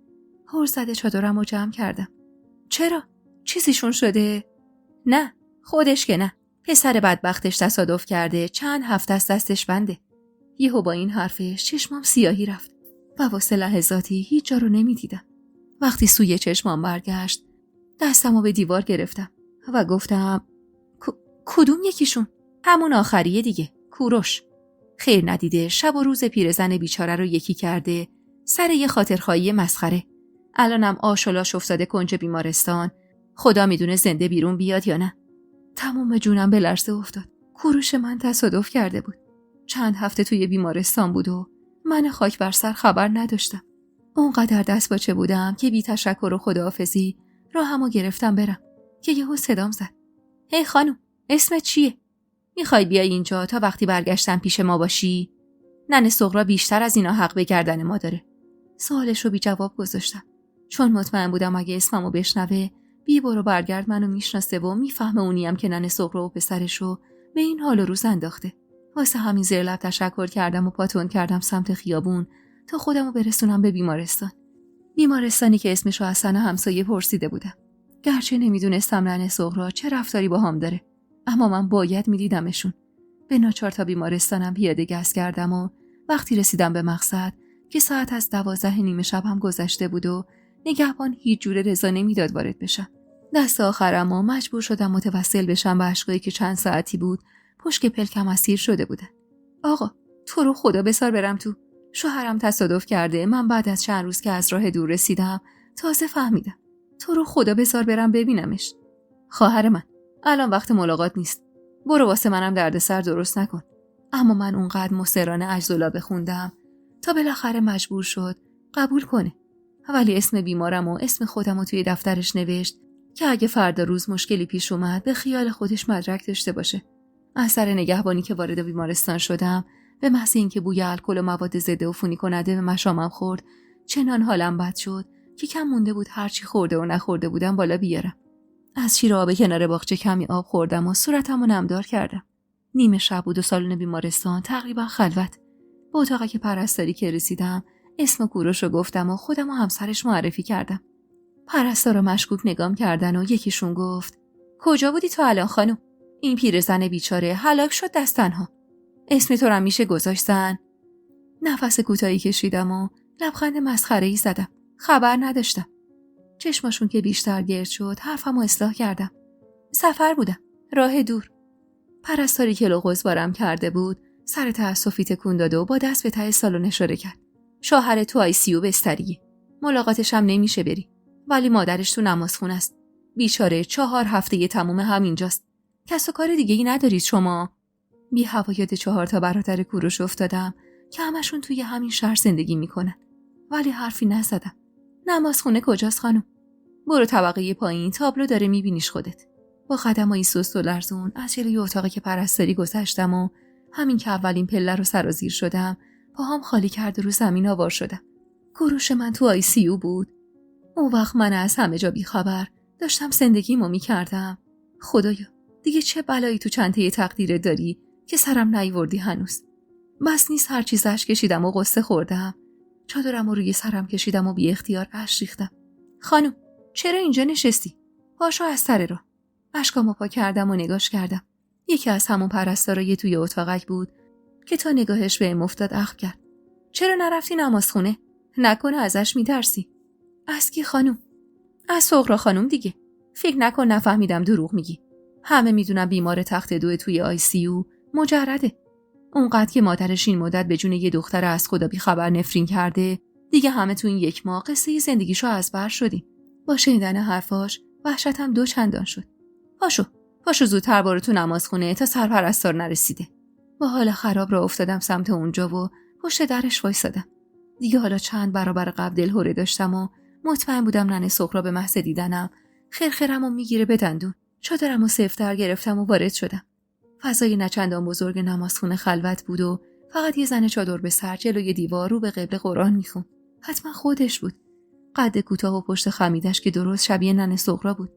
هر زده چادرم رو جمع کردم. چرا؟ چیزیشون شده؟ نه، خودش که نه. پسر بدبختش تصادف کرده، چند هفته از دستش بنده. یهو با این حرفش چشمام سیاهی رفت و واسه لحظاتی هیچ جا رو نمیدیدم. وقتی سوی چشمام برگشت دستمو به دیوار گرفتم و گفتم کدوم یکیشون؟ همون آخریه دیگه، کوروش. خیر ندیده شب و روز پیرزن بیچاره رو یکی کرده سر یه خاطرخواهی مسخره. الانم آشولاش افتاده کنج بیمارستان. خدا میدونه زنده بیرون بیاد یا نه. تمام جونم به لرزه افتاد. کوروش من تصادف کرده بود. چند هفته توی بیمارستان بود و من خاک بر سر خبر نداشتم. اونقدر دست باچه بودم که بی تشکر و خداحافظی راهمو گرفتم برم که یهو صدام زد. هی خانم، اسمت چیه؟ میخوای بیای اینجا تا وقتی برگشتم پیش ما باشی؟ ننه صغرا بیشتر از اینا حق به گردن ما داره. سوالش رو بی جواب گذاشتم چون مطمئن بودم اگه اسممو بشنوه بی برو برگرد منو میشناسه و میفهمه اونیم که ننه صغرا و پسرشو به این حال و روز انداخته. واسه همین زیر لب تشکر کردم و پاتون کردم سمت خیابون تا خودمو برسونم به بیمارستان. بیمارستانی که اسمشو از سن همسایه پرسیده بودم. گرچه نمیدونستم ننه صغرا چه رفتاری با هم داره، اما من باید میدیدمشون. به ناچار تا بیمارستانم پیاده گست کردم و وقتی رسیدم به مقصد که ساعت از 12:30 شب هم گذشته بود و نگهبان هیچ جوره رضا نمیداد وارد بشم. دست آخرم و مجبور شدم متوسل بشم به اشکایی که چند ساعتی بود پشت پلکم اسیر شده بودن. آقا، تو رو خدا بسار برم تو. شوهرم تصادف کرده. من بعد از چند روز که از راه دور رسیدم تازه فهمیدم. تو رو خدا بسار برم ببینمش. خواهر من، الان وقت ملاقات نیست. برو واسه منم دردسر درست نکن. اما من اونقدر مصرانه عجزلا بخوندم تا بالاخره مجبور شد قبول کنه. ولی اسم بیمارم و اسم خودم رو توی دفترش نوشت که اگه فردا روز مشکلی پیش اومد به خیال خودش مدرک داشته باشه. از سر نگهبانی که وارد بیمارستان شدم به محض اینکه بوی الکل و مواد ضد عفونی کننده به مشامم خورد چنان حالم بد شد که کم مونده بود هرچی خورده و نخورده بودم بالا بیارم. از شیر آب کنار باغچه کمی آب خوردم و صورتمو نمدار کردم. نیمه شب بود و سالن بیمارستان تقریبا خلوت. به اتاقی که پرستاری که رسیدم اسم کوروش رو گفتم و خودم و همسرش معرفی کردم. پرستارا مشکوک نگام کردن و یکیشون گفت کجا بودی تو الان خانم؟ این پیرزن بیچاره هلاک شد دست تنها. اسم تو رو میشه گذاشتن؟ نفس کوتاهی کشیدم و لبخند مسخره‌ای زدم. خبر نداشتم. چشماشون که بیشتر گرد شد حرفمو اصلاح کردم. سفر بودم، راه دور. پرستاری که لغز بارم کرده بود سر تأسفی تکون داد و با دست به ته سالن اشاره کرد. شوهر تو ICU بستریه. ملاقاتش هم نمیشه بری. ولی مادرش تو نمازخونه است. بیچاره 4 هفته تموم همینجاست. کس و کار دیگه ای ندارید شما؟ بی هوا یاد 4 تا برادر کوروش افتادم که همشون توی همین شهر زندگی میکنن. ولی حرفی نزدم. نمازخونه کجاست خانم؟ برو طبقه پایین، تابلو داره میبینیش خودت. با قدمای سست و لرزون از جلوی اتاقی که پرستاری گذشتم و همین که اولین پله رو سرازیر شدم پاهام خالی کرد و رو زمین آوار شدم. کوروش من تو ICU بود. اون وقت من از همه جا بیخبر داشتم زندگیمو میکردم. خدایا دیگه چه بلایی تو چنته تقدیر داری که سرم نیوردی هنوز. بس نیست هر چیز اشک کشیدم و قصه خوردم. چادرم رو روی سرم کشیدم و بی اختیار اشک ریختم. خانم چرا اینجا نشستی؟ پاشو از سر رو. اشکامو پاک کردم و نگاش کردم. یکی از همون پرستارای توی اتاقک بود که تا نگاهش بهم افتاد اخم کرد. چرا نرفتی نمازخونه؟ نکنه ازش میترسی؟ از کی خانم؟ از صغرا خانم دیگه. فکر نکن نفهمیدم دروغ میگی. همه میدونم بیمار تخت 2 توی ICU مجرده. اونقدر که مادرش این مدت به جون یه دختر از خدا بی خبر نفرین کرده دیگه همه تو این 1 ماه قصه زندگیشو از بر شدیم. با شنیدن حرفاش وحشتم 2 چندان شد. پاشو زودتر برو تو نمازخونه تا سرپرستار نرسیده. با حال خراب را افتادم سمت اونجا و پشت درش وایسادم. دیگه حالا چند برابر قبل دلهره داشتم و مطمئن بودم ننه سغرا به محض دیدنم خرخرمو میگیره به دندون. چادرمو سفتر گرفتم و وارد شدم. فضای نچندان بزرگ نمازخونه خلوت بود و فقط یه زن چادر به سر جلوی دیوار رو به قبله قرآن میخوند. حتما خودش بود. قد کوتاه و پشت خمیدش که درست شبیه ننه سغرا بود.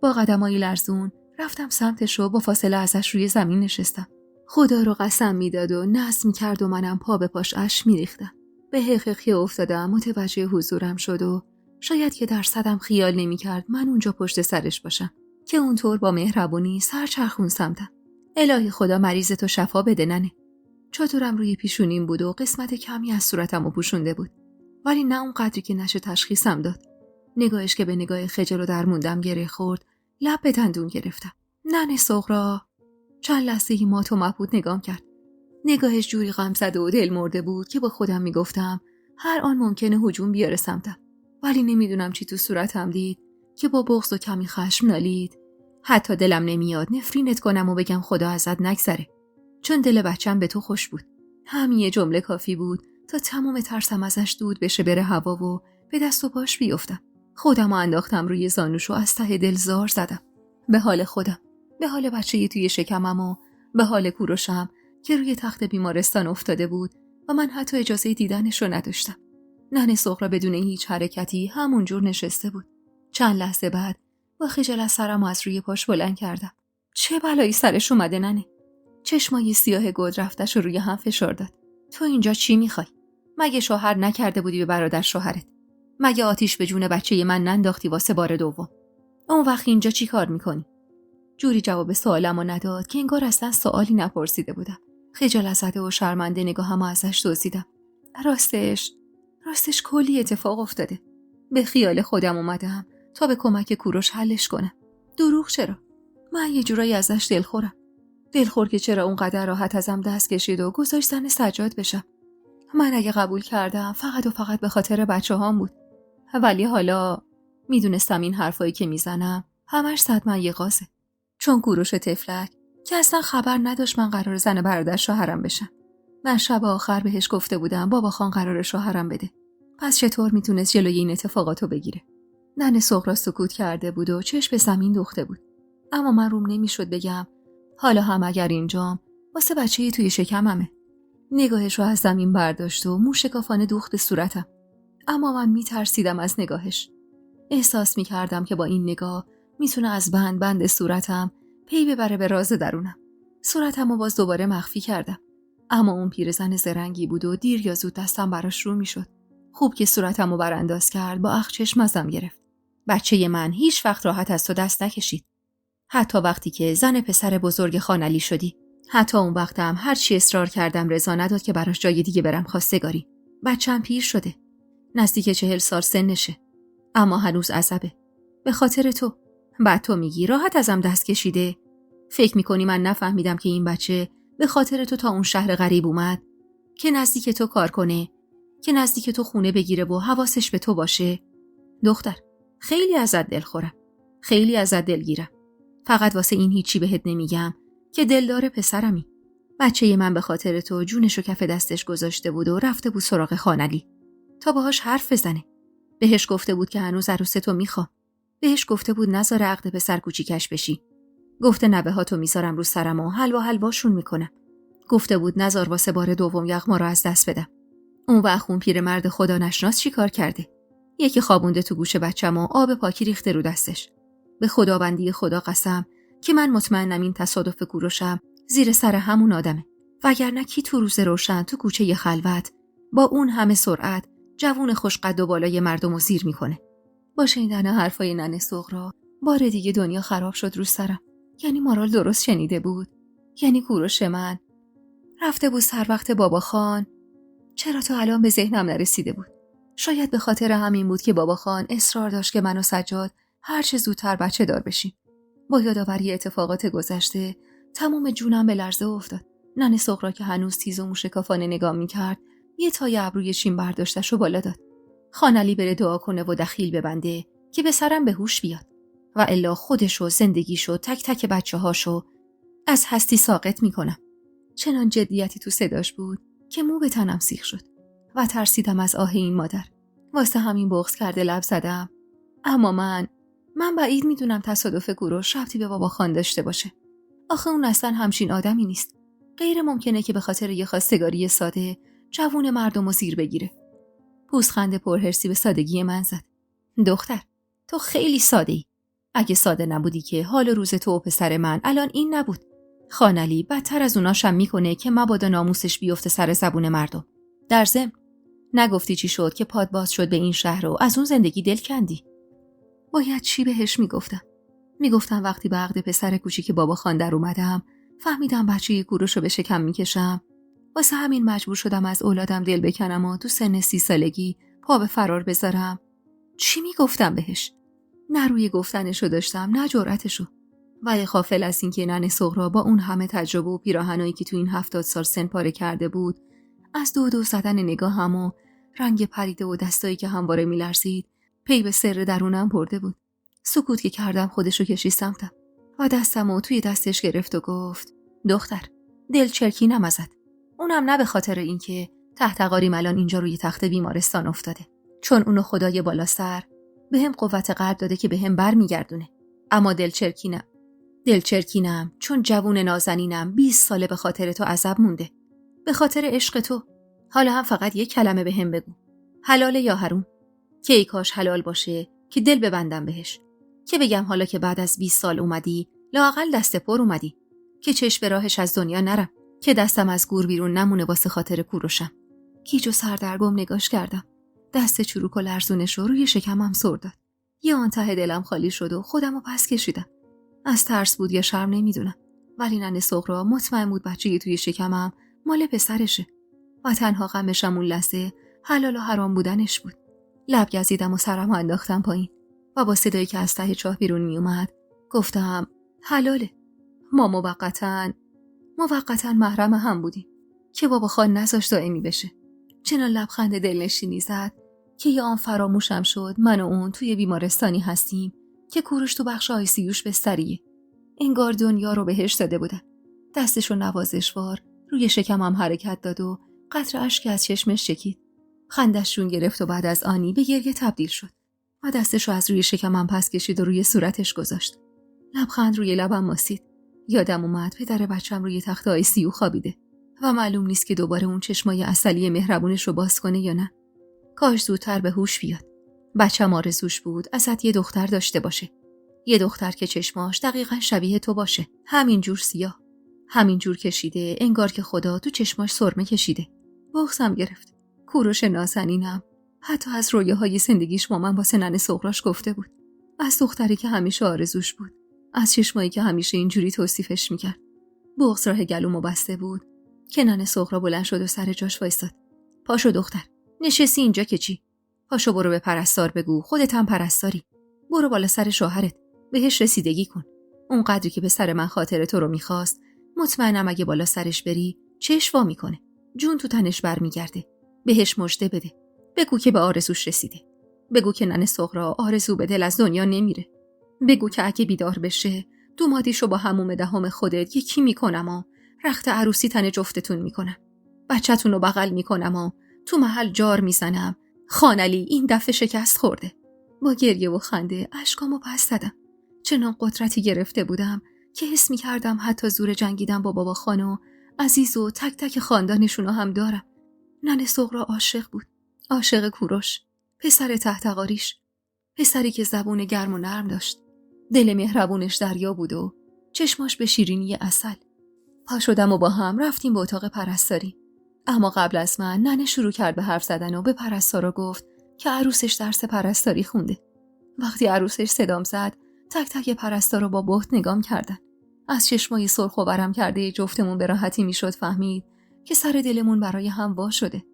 با قدمای لرزون رفتم سمتش و با فاصله ازش روی زمین نشستم. خدا رو قسم میداد و نظم میکرد و منم پا به پاش اشک میریختم. به حقیقی افتادم، متوجه حضورم شد و شاید که درصدم خیال نمیکرد من اونجا پشت سرش باشم که اونطور با مهربونی سر چرخون سمتم. الهی خدا مریضتو شفا بده ننه. چادرم روی پیشونیم بود و قسمت کمی از صورتمو پوشونده بود، ولی نه اون قدری که نشه تشخیصم داد. نگاهش که به نگاه خجل و درموندم گره خورد، لب به دندون گرفتم. ننه سغرا. چند لحظه‌ای مات و مبهوت نگام کرد. نگاهش جوری غم‌زده و دل مرده بود که با خودم میگفتم هر آن ممکنه هجوم بیاره سمتم، ولی نمیدونم چی تو صورتم دید که با بغض و کمی خشم نالید. حتی دلم نمیاد نفرینت کنم و بگم خدا ازت نگذره، چون دل بچم به تو خوش بود. همین یه جمله کافی بود تا تمام ترسم ازش دود بشه، بره هوا و به دست و پاش بیفتم. خودمو انداختم روی زانوش و از ته دل زار زدم. به حال خودم، به حال بچه‌ای توی شکمم و به حال کوروشم که روی تخت بیمارستان افتاده بود و من حتی اجازه دیدنش رو نداشتم. ننه سغرا بدون هیچ حرکتی همونجور نشسته بود. چند لحظه بعد با خجالت سرمو از روی پاش بلند کردم. چه بلایی سرش اومده ننه؟ چشمای سیاه گود رفتش و روی هم فشار داد. تو اینجا چی میخوای؟ مگه شوهر نکرده بودی به برادر شوهرت؟ مگه آتیش به جون بچه من ننداختی واسه بار دوم؟ اون وقت اینجا چی کار میکنی؟ جوری جواب سوالمو نداد که انگار اصلا سوالی نپرسیده بودم. خجالت زده و شرمنده نگاهمو ازش دزدیدم. راستش کلی اتفاق افتاده. به خیال خودم اومدم تا به کمک کوروش حلش کنم. دروغ چرا؟ من یه جورایی ازش دلخورم. دلخور که چرا اونقدر راحت ازم دست کشید و گذاشت زن سجاد بشم. من اگه قبول کردم فقط و فقط به خاطر بچه‌هام بود. ولی حالا میدونستم این حرفایی که میزنم همش صدمه یقازه. چون کوروش تفلک که اصلا خبر نداشت من قرار زن برادر شوهرم بشم. من شب آخر بهش گفته بودم بابا خان قرار شوهرم بده. پس چطور میتونست جلوی این اتفاقاتو بگیره؟ ننه سغرا سکوت کرده بود و چشم به زمین دوخته بود. اما من روم نمیشد بگم حالا هم اگر اینجام واسه بچه‌ای توی شکممه. نگاهش رو از زمین برداشت و موشکافانه دوخت به صورتم. اما من میترسیدم از نگاهش. احساس میکردم که با این نگاه میتونه از بند صورتم پی ببره به راز درونم. صورتم رو باز دوباره مخفی کردم. اما اون پیرزن زرنگی بود و دیر یا زود دستم براش رو میشد. خوب که صورتم رو برانداز کرد، با اخ چشم ازم گرفت. بچه من هیچ وقت راحت از تو دست نکشید. حتی وقتی که زن پسر بزرگ خانعلی شدی. حتی اون وقتم هر چی اصرار کردم رضا نداد که براش جای دیگه برم خواستگاری. بچه‌م پیر شده. نزدیک 40 سال سنشه. اما هنوز عصبه. به خاطر تو. بعد تو میگی راحت ازم دست کشیده. فکر میکنی من نفهمیدم که این بچه به خاطر تو تا اون شهر غریب اومد که نزدیک تو کار کنه، که نزدیک تو خونه بگیره و حواسش به تو باشه؟ دختر، خیلی ازت دلخورم. خیلی ازت دلگیرم. فقط واسه این هیچی بهت نمیگم که دلدار پسرمی. بچه من به خاطر تو جونشو کف دستش گذاشته بود و رفته بود سراغ خانعلی تا باهاش حرف بزنه. بهش گفته بود که هنوز عروس تو میخوام. بهش گفته بود نذاره عقد پسر کوچیکش بشی. گفته نوه هاتو میذارم رو سرم و حلواشون میکنم. گفته بود نذار واسه بار دوم یغما رو از دست بدم. اون وقت اون پیرمرد خدا نشناس چی کار کرده؟ یکی خوابونده تو گوش بچم و آب پاکی ریخته رو دستش. به خداوندی خدا قسم که من مطمئنم این تصادف کوروشم زیر سر همون آدمه. وگرنه کی تو روز روشن تو کوچه خلوت با اون همه سرعت جوون خوشقد و بالای مردمو زیر میکنه؟ با شنیدن حرفای ننه سغرا بار دیگه دنیا خراب شد رو سرم. یعنی مارال درست شنیده بود؟ یعنی کوروش من رفته بود سر وقت بابا خان؟ چرا تا الان به ذهنم نرسیده بود؟ شاید به خاطر همین بود که بابا خان اصرار داشت که من و سجاد هر چه زودتر بچه دار بشیم. با یادآوری اتفاقات گذشته تمام جونم به لرزه افتاد. ننه سغرا که هنوز تیز و موشکافانه نگاه می‌کرد، یه تای ابروی چین برداشتش رو بالا داد. خانعلی بره دعا کنه و دخیل ببنده که به سرم به هوش بیاد و الا خودشو، زندگیشو، تک تک بچه‌هاشو از هستی ساقط میکنم. چنان جدیتی تو صداش بود که مو به تنم سیخ شد. و ترسیدم از آه این مادر. واسه همین بغض کرده لب زدم. اما من بعید میدونم تصادف کوروش ربطی به بابا خان داشته باشه. آخه اون اصلا همچین آدمی نیست. غیر ممکنه که به خاطر یه خواستگاری ساده جوون مردم رو زیر بگیره. پوزخند پرهرسی به سادگی من زد. دختر، تو خیلی ساده‌ای. اگه ساده نبودی که حال روز تو و پسر من الان این نبود. خان علی بدتر از اوناشم میکنه که مبادا ناموسش بیفته سر زبون مردم. در ضمن نگفتی چی شد که پاد باز شد به این شهر و از اون زندگی دل کندی؟ باید چی بهش میگفتم وقتی به عقد پسر کوچیک بابا خان در اومدم فهمیدم بچه کوروش رو به شکم میکشم. واسه همین مجبور شدم از اولادم دل بکنم و تو سن 30 سالگی پا به فرار بذارم. چی میگفتم بهش؟ نه روی گفتنشو داشتم نه جرأتشو. ولی غافل از این که ننه سغرا با اون همه تجربه و پیراهنایی که تو این 70 سال سن پاره کرده بود، از دو زدن نگاهم و رنگ پریده و دستایی که همواره میلرزید پی به سر درونم برده بود. سکوت که کردم خودشو کشید سمتم و دستمو توی دستش گرفت و گفت دختر، دل چرکینم ازت. اونم نه به خاطر اینکه تحت قاریم الان اینجا روی تخت بیمارستان افتاده، چون اونو خدای بالا سر بهم قوت قلب داده که بهم برمیگردونه. اما دل چرکینم چون جوون نازنینم 20 ساله به خاطر تو عذب مونده. به خاطر عشق تو. حالا هم فقط یک کلمه بهم بگو. حلاله یا حرام؟ که ای کاش حلال باشه که دل ببندم بهش. که بگم حالا که بعد از 20 سال اومدی، لااقل دست پر اومدی. که چشم به راهش از دنیا نرم. که دستم از گور بیرون نمونه واسه خاطر کوروشم. گیج و سردرگم نگاش کردم. دست چروک و لرزونش رو روی شکمم سر داد. یه آن ته دلم خالی شد و خودم رو پس کشیدم. از ترس بود یا شرم نمیدونم. ولی ننه سغرا مطمئن بود بچه‌ی توی شکمم مال پسرشه. و تنها غمشم اون لحظه حلال و حرام بودنش بود. لب گزیدم و سرم انداختم پایین و با صدایی که از ته چاه بیرون می اومد گفتم حلاله. ما موقتاً محرم هم بودیم که بابا خان نذاشت دائمی بشه. چنان لبخند دلنشینی زد که یه آن فراموشم شد من و اون توی بیمارستانی هستیم که کوروش تو بخش آیسیوش بستریه. انگار دنیا رو بهش داده بودن. دستشو نوازشوار روی شکمم حرکت داد و قطره اشک از چشمش چکید. خندش جون گرفت و بعد از آنی به گریه تبدیل شد و دستشو از روی شکمم پس کشید و روی صورتش گذاشت. لبخند روی لبم ماسید. یادم اومد پدر بچم روی تخت آیسیو خوابیده و معلوم نیست که دوباره اون چشمای عسلی مهربونش رو باز کنه یا نه. کاش زودتر به هوش بیاد. بچم آرزوش بود ازت یه دختر داشته باشه. یه دختر که چشماش دقیقاً شبیه تو باشه. همینجور سیاه. همینجور کشیده انگار که خدا تو چشماش سرمه کشیده. بغضم گرفت. کوروش نازنینم حتی از رویاهای زندگیش با من واسه ننه سغراش گفته بود. از دختری که همیشه آرزوش بود. از چشمایی که همیشه اینجوری توصیفش میکرد. بغض راه گلومو بسته بود که ننه سغرا بلند شد و سر جاش وایساد. پاشو دختر. نشستی اینجا که چی؟ پاشو برو به پرستار بگو خودت هم پرستاری. برو بالا سر شوهرت. بهش رسیدگی کن. اون قدری که به سر من خاطر تو رو میخواست مطمئنم اگه بالا سرش بری چشم وا میکنه. جون تو تنش برمیگرده. بهش مژده بده. بگو که به آرزوش رسیده. بگو که ننه سغرا آرزو به دل از دنیا نمیره. بگو که اگه بیدار بشه دومادیشو با حموم دهم خودت یکی میکنم و رخت عروسی تن جفتتون میکنم. بچه‌تون رو بغل میکنم و تو محل جار میزنم. خان علی این دفعه شکست خورده. با گریه و خنده اشکامو پس زدم. چنان قدرتی گرفته بودم که حس میکردم حتی زور جنگیدن با بابا خان و عزیز و تک تک خاندانشونو هم دارم. ننه سغرا عاشق بود. عاشق کوروش. پسر تحت قاریش. پسری که زبون گرم و نرم داشت. دل مهربونش دریا بود و چشماش به شیرینی عسل. پا شدم و با هم رفتیم به اتاق پرستاری. اما قبل از من ننه شروع کرد به حرف زدن و به پرستارا گفت که عروسش درس پرستاری خونده. وقتی عروسش صدام زد تک تک پرستارا با بهت نگام کردن. از چشمای سرخ و برم کرده جفتمون به راحتی میشد فهمید که سر دلمون برای هم وا شده.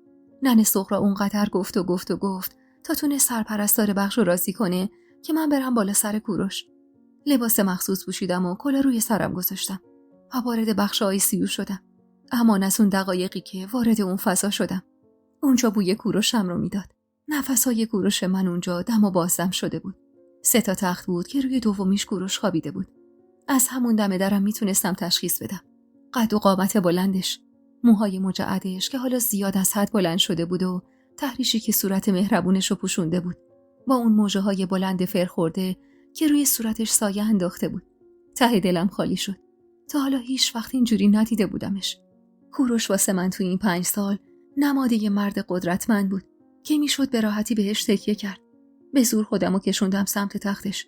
ننه سغرا اونقدر گفت تا تونست سرپرستار بخش رو راضی کنه که من برم بالا سر کوروش. لباس مخصوص پوشیدم و کلاه روی سرم گذاشتم و وارد بخش آیسیو شدم. اما از اون دقایقی که وارد اون فضا شدم اونجا بوی کوروشم رو میداد. نفسای کوروش من اونجا دم و بازدم شده بود. 3 تا تخت بود که روی دومیش کوروش خوابیده بود. از همون دم درم میتونستم تشخیص بدم. قد و قامت بلندش، موهای مجعدش که حالا زیاد از حد بلند شده بود و تحریشی که صورت مهربونش رو پوشونده بود، با اون موجه‌های بلند فرخورده که روی صورتش سایه انداخته بود. ته دلم خالی شد. تا حالا هیچ وقت اینجوری ندیده بودمش. کوروش واسه من توی این 5 سال نماده یه مرد قدرتمند بود که میشد به راحتی بهش تکیه کرد. به زور خودمو کشوندم سمت تختش.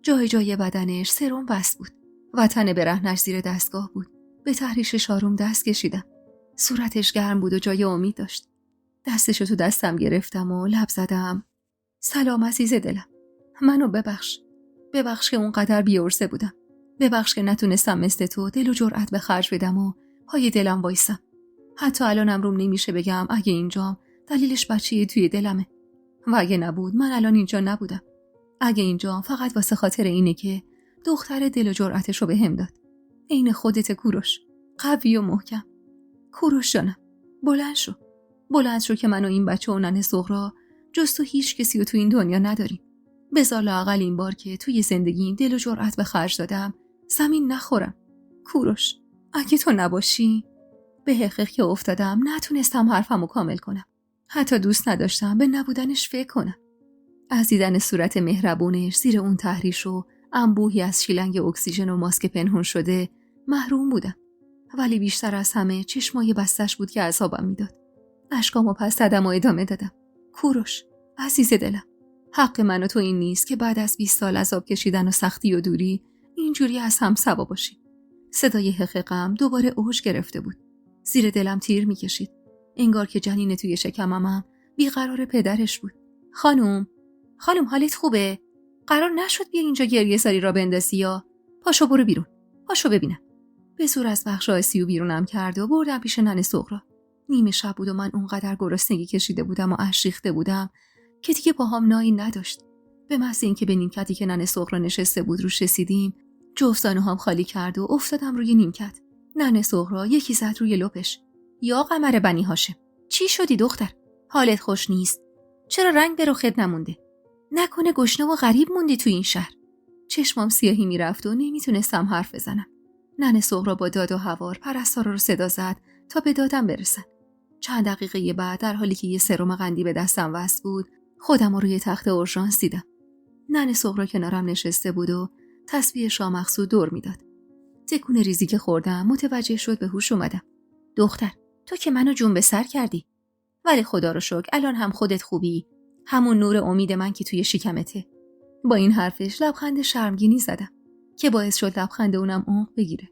جای جای بدنش سرم بست بود. وطن برهنش زیر دستگاه بود. به تحریشش آروم دست کشیدم. صورتش گرم بود و جای امید داشت. دستشو تو دستم گرفتم و لب زدم. سلام عزیز دلم. منو ببخش. ببخش که اونقدر بی‌عرضه بودم. ببخش که نتونستم مثل تو دل و جرأت به خرج بدم و پای دلم وایسم. حتی الانم روم نمیشه بگم اگه اینجام دلیلش بچه‌ای توی دلمه. و اگه نبود من الان اینجا نبودم. اگه اینجام فقط واسه خاطر اینه که دختر دل و جرأتشو بهم داد. عین خودت کوروش. قوی و محکم. کوروش جانم. بلند شو که من و این بچه و ننه سغرا جز تو هیچ کسی رو تو این دنیا نداریم. بذار لااقل این بار که توی زندگیم دل و جرأت به خرج دادم زمین نخورم. کوروش اگه تو نباشی به حقیق که افتادم نتونستم حرفمو کامل کنم. حتی دوست نداشتم به نبودنش فکر کنم. از دیدن صورت مهربونش زیر اون تحریش و انبوهی از شیلنگ اکسیژن و ماسک پنهون شده محروم بودم. ولی بیشتر از همه چشمای بستش بود که عذابم میداد. اشکامو پس زدم و ادامه دادم. کوروش عزیز دلم، حق من و تو این نیست که بعد از 20 سال عذاب کشیدن و سختی و دوری اینجوری از هم سوا باشیم. صدای حقیقم دوباره اوج گرفته بود. زیر دلم تیر میکشید. انگار که جنین توی شکمم بیقرار پدرش بود. خانم حالت خوبه؟ قرار نشد بیا اینجا گریه ساری را بندازی یا؟ پاشو برو بیرون. پاشو ببینم. به زور از بخش آیسیو بیرونم کرد و بردم پیش ننه سغرا. نیمه شب بود و من اونقدر گرسنگی کشیده بودم و اشک ریخته بودم که دیگه باهام نایی نداشت. به محض اینکه به نیمکتی که ننه سغرا نشسته بود روش رسیدیم، جفت زانوهام خالی کرد و افتادم روی نیمکت. ننه سغرا یکی زد روی لپش. یا قمر بنی هاشم، چی شدی دختر؟ حالت خوش نیست؟ چرا رنگ به رخت نمونده؟ نکنه گشنه و غریب موندی تو این شهر؟ چشمام سیاهی میرفت و نمیتونستم حرف بزنم. ننه سغرا با داد و هوار پرستارا رو صدا زد تا به دادم برسن. چند دقیقه بعد در حالی که یه سرم قندی به دستم وصل بود، خودم رو روی تخت اورژانس دیدم. ننه سغرا کنارم نشسته بود و تسبیح شامخصو دور میداد. تکون ریزی که خوردم متوجه شد به هوش اومدم. دختر، تو که منو جون به سر کردی. ولی خدا رو شکر الان هم خودت خوبی. همون نور امید من که توی شکمته. با این حرفش لبخند شرمگینی زدم که باعث شد لبخند اونم عمق بگیره.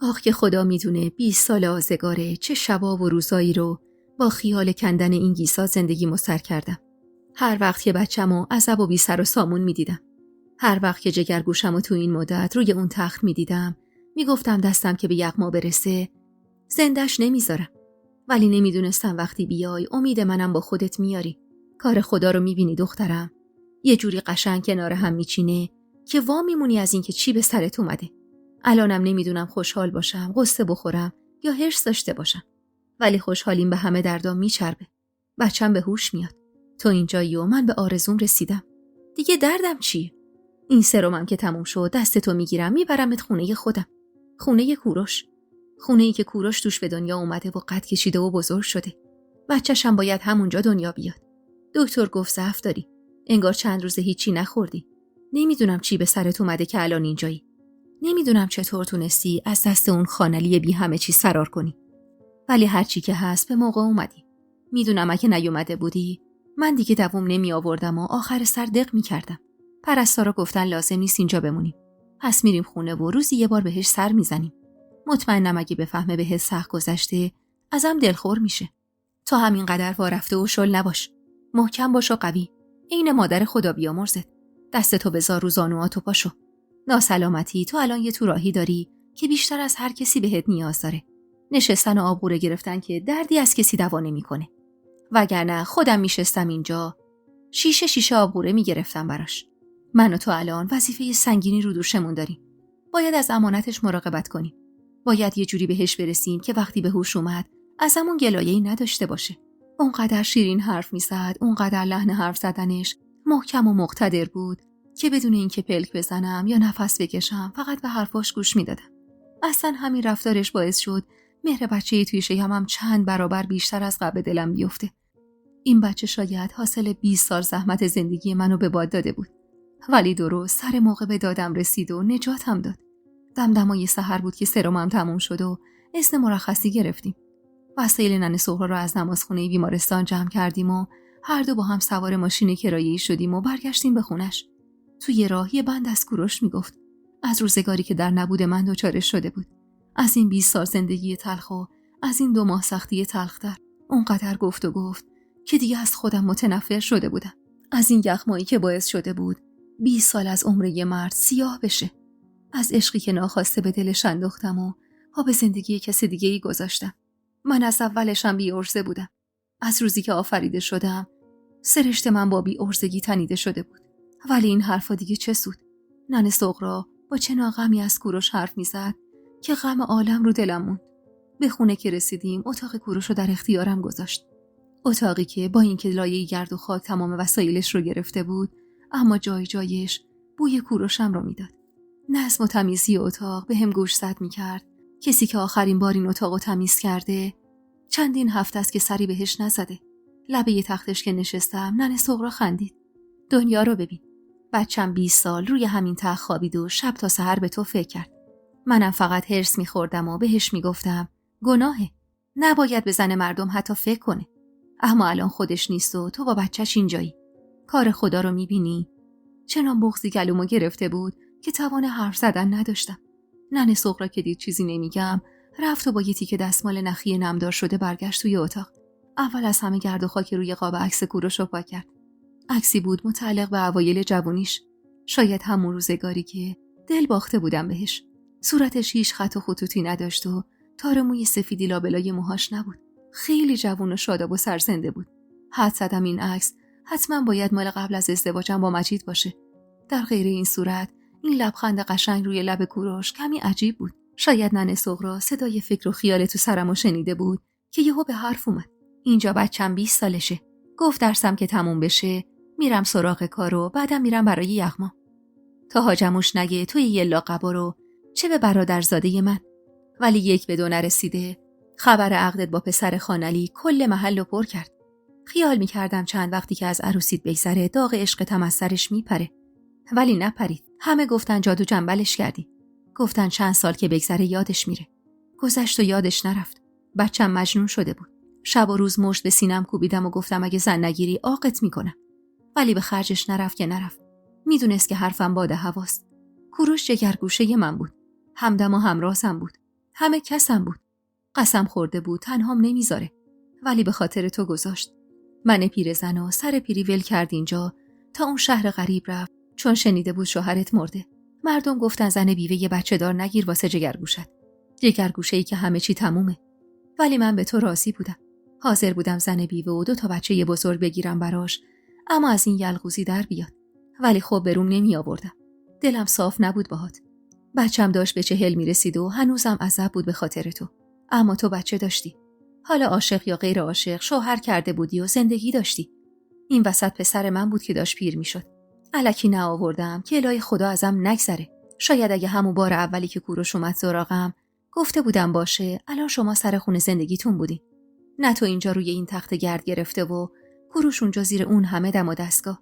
آخ که خدا میدونه 20 سال آزگاره چه شبا و روزایی رو با خیال کندن این گیسا زندگی سر کردم. هر وقت که بچه‌مو عصب و بی سر و سامون میدیدم. هر وقت که جگرگوشمو تو این مدت روی اون تخت میدیدم، میگفتم دستم که به یغما برسه زندش نمیذارم. ولی نمیدونستم وقتی بیای امید منم با خودت میاری. کار خدا رو میبینی دخترم. یه جوری قشنگ کنار هم میچینه که وا میمونی از این که چی به سرت اومده. الانم نمیدونم خوشحال باشم، قصه بخورم یا حرص داشته باشم. ولی خوشحالیم به همه دردام میچربه. بچم به هوش میاد. تو اینجایی و من به آرزوم رسیدم. دیگه دردم چیه؟ این سرمم که تموم شد دستتو میگیرم میبرمت خونه خودم. خونه کوروش. خونه‌ای که کوروش توش به دنیا اومده و قد کشیده و بزرگ شده. بچه‌شم باید همونجا دنیا بیاد. دکتر گفت ضعف داری. انگار چند روز هیچی نخوردی. نمیدونم چی به سرت اومده که الان اینجایی. نمیدونم چطور تونستی از دست اون خانلی بی همه چی فرار کنی. ولی هر چی که هست به موقع اومدی. میدونم اگه نیومده بودی من دیگه دووم نمی آوردم و آخر سر دق می‌کردم. پرستارا گفتن لازم نیست اینجا بمونیم. پس میریم خونه و روزی یه بار بهش سر میزنیم. مطمئنم اگه بفهمه بهت سخت گذشته ازم دلخور میشه. تو همینقدر وارفته و شل نباش. محکم باش و قوی. عین مادر خدا بیامرزت. دستتو بذار رو زانوات و پاشو. ناسلامتی تو الان یه تو راهی داری که بیشتر از هر کسی بهت نیاز داره. نشستن و آبغوره گرفتن که دردی از کسی دوا نمیکنه. وگرنه خودم میشستم اینجا شیشه آبغوره میگرفتم براش. من و تو الان وظیفه سنگینی رو دوشمون داریم. باید از امانتش مراقبت کنیم. باید یه جوری بهش برسیم که وقتی به هوش اومد ازمون گلایه‌ای نداشته باشه. اونقدر شیرین حرف میزد، اونقدر لحن حرف زدنش محکم و مقتدر بود که بدون اینکه پلک بزنم یا نفس بکشم فقط به حرفاش گوش میدادم. اصلا همین رفتارش باعث شد مهر بچه‌ای توی شکمم چند برابر بیشتر از قبل دلم بیفته. این بچه شاید حاصل 20 سال زحمت زندگی منو به باد داده بود. ولی درست سر موقع به دادم رسید و نجاتم داد. دمدمای سحر بود که سرمم تموم شد و اسم مرخصی گرفتیم. وسایل ننه سهرا رو از نمازخونه بیمارستان جمع کردیم و هر دو با هم سوار ماشین کرایه‌ای شدیم و برگشتیم به خونش. توی راه یه بند از کوروش میگفت. از روزگاری که در نبود من دچارش شده بود. از این 20 سال زندگی تلخ و از این 2 ماه سختی تلختر. اونقدر گفت که دیگه از خودم متنفر شده بودم. از این یخمایی که باعث شده بود 20 سال از عمر یه مرد سیاه بشه. از عشقی که ناخواسته به دلش انداختم و پا به زندگی کسی دیگه‌ای گذاشتم. من از اولشم بی‌عرضه بودم. از روزی که آفریده شدم سرشت من با بی‌عرضگی تنیده شده بود. ولی این حرفا دیگه چه سود؟ ننه سغرا با چنان غمی از کوروش حرف میزد که غم عالم رو دلم موند. به خونه که رسیدیم اتاق کوروش رو در اختیارم گذاشت. اتاقی که با اینکه لایه‌ای گرد و خاک تمام وسایلش رو گرفته بود، اما جای جایش بوی کوروشم رو میداد. نظم و تمیزی اتاق به هم گوشزد میکرد. کسی که آخرین بار این اتاق رو تمیز کرده چندین هفته است که سری بهش نزده. لبه تختش که نشستم ننه سغرا خندید. دنیا رو ببین. بچم 20 سال روی همین تخت خوابید و شب تا سحر به تو فکر کرد. منم فقط هرس میخوردم و بهش میگفتم گناهه. نباید به زن مردم حتی فکر کنه. اما الان خودش نیست و تو با بچهش اینجایی. کار خدا رو میبینی؟ چنان بغضی گلومو گرفته بود که توان حرف زدن نداشتم. ننه سغرا که دید چیزی نمیگم رفت و با یه تیکه دستمال نخی نمدار شده برگشت توی اتاق. اول از همه گرد و خاک روی قاب عکس کوروش رو پاک کرد. عکسی بود متعلق به اوایل جوونیش. شاید همون روزگاری که دل باخته بودم بهش. صورتش هیچ خط و خطوطی نداشت و تار موی سفیدی لابلای موهاش نبود. خیلی جوون و شاداب و سرزنده بود. حد زدم این عکس حتما باید مال قبل از ازدواجم با مجید باشه. در غیر این صورت این لبخند قشنگ روی لب کوروش کمی عجیب بود. شاید ننه سغرا صدای فکر و خیال تو سرمو شنیده بود که یهو به حرف اومد. اینجا بچم 20 سالشه. گفت درسم که تموم بشه میرم سراغ کار و بعدم میرم برای یغما. تا حاجموش نگه توی یه لاقبا رو چه به برادرزاده من. ولی 1 به 2 نرسیده خبر عقدت با پسر خانعلی کل محل رو پر کرد. خیال میکردم چند وقتی که از عروسیت بگذره داغ عشقتم از سرش میپره. ولی نپرید. همه گفتن جادو جنبلش کردی. گفتن چند سال که بگذره یادش میره. گذشت و یادش نرفت. بچم مجنون شده بود. شب و روز مشت به سینم کوبیدم و گفتم اگه زن نگیری عاقت میکنم. ولی به خرجش نرفت که نرفت. میدونست که حرفم باد هواست. کوروش جگرگوشه من بود. همدم و همرازم بود. همه کسم بود. قسم خورده بود تنهام نمیذاره. ولی به خاطر تو گذاشت. من پیرزن و سر پیری ول کرد اینجا تا اون شهر غریب رفت چون شنیده بود شوهرت مرده. مردم گفتن زن بیوه یه بچه دار نگیر واسه جگرگوشت. جگرگوشه‌ای که همه چی تمومه. ولی من به تو راضی بودم. حاضر بودم زن بیوه و 2 تا بچه بزرگ بگیرم براش، اما از این یلغوزی در بیاد. ولی خب بروم نمی آوردم. دلم صاف نبود باهات. بچم داشت به 40 میرسید و هنوزم عذاب بود به خاطر تو. اما تو بچه داشتی. حالا عاشق یا غیر عاشق شوهر کرده بودی و زندگی داشتی. این وسط پسر من بود که داشت پیر میشد. الکی نآوردم که الهی خدا ازم نگذره. شاید اگه همون بار اولی که کوروش اومد سراغم گفته بودم باشه الان شما سر خونه زندگیتون بودین. نه تو اینجا روی این تخت گرد گرفته و کوروش اونجا زیر اون همه دم و دستگاه.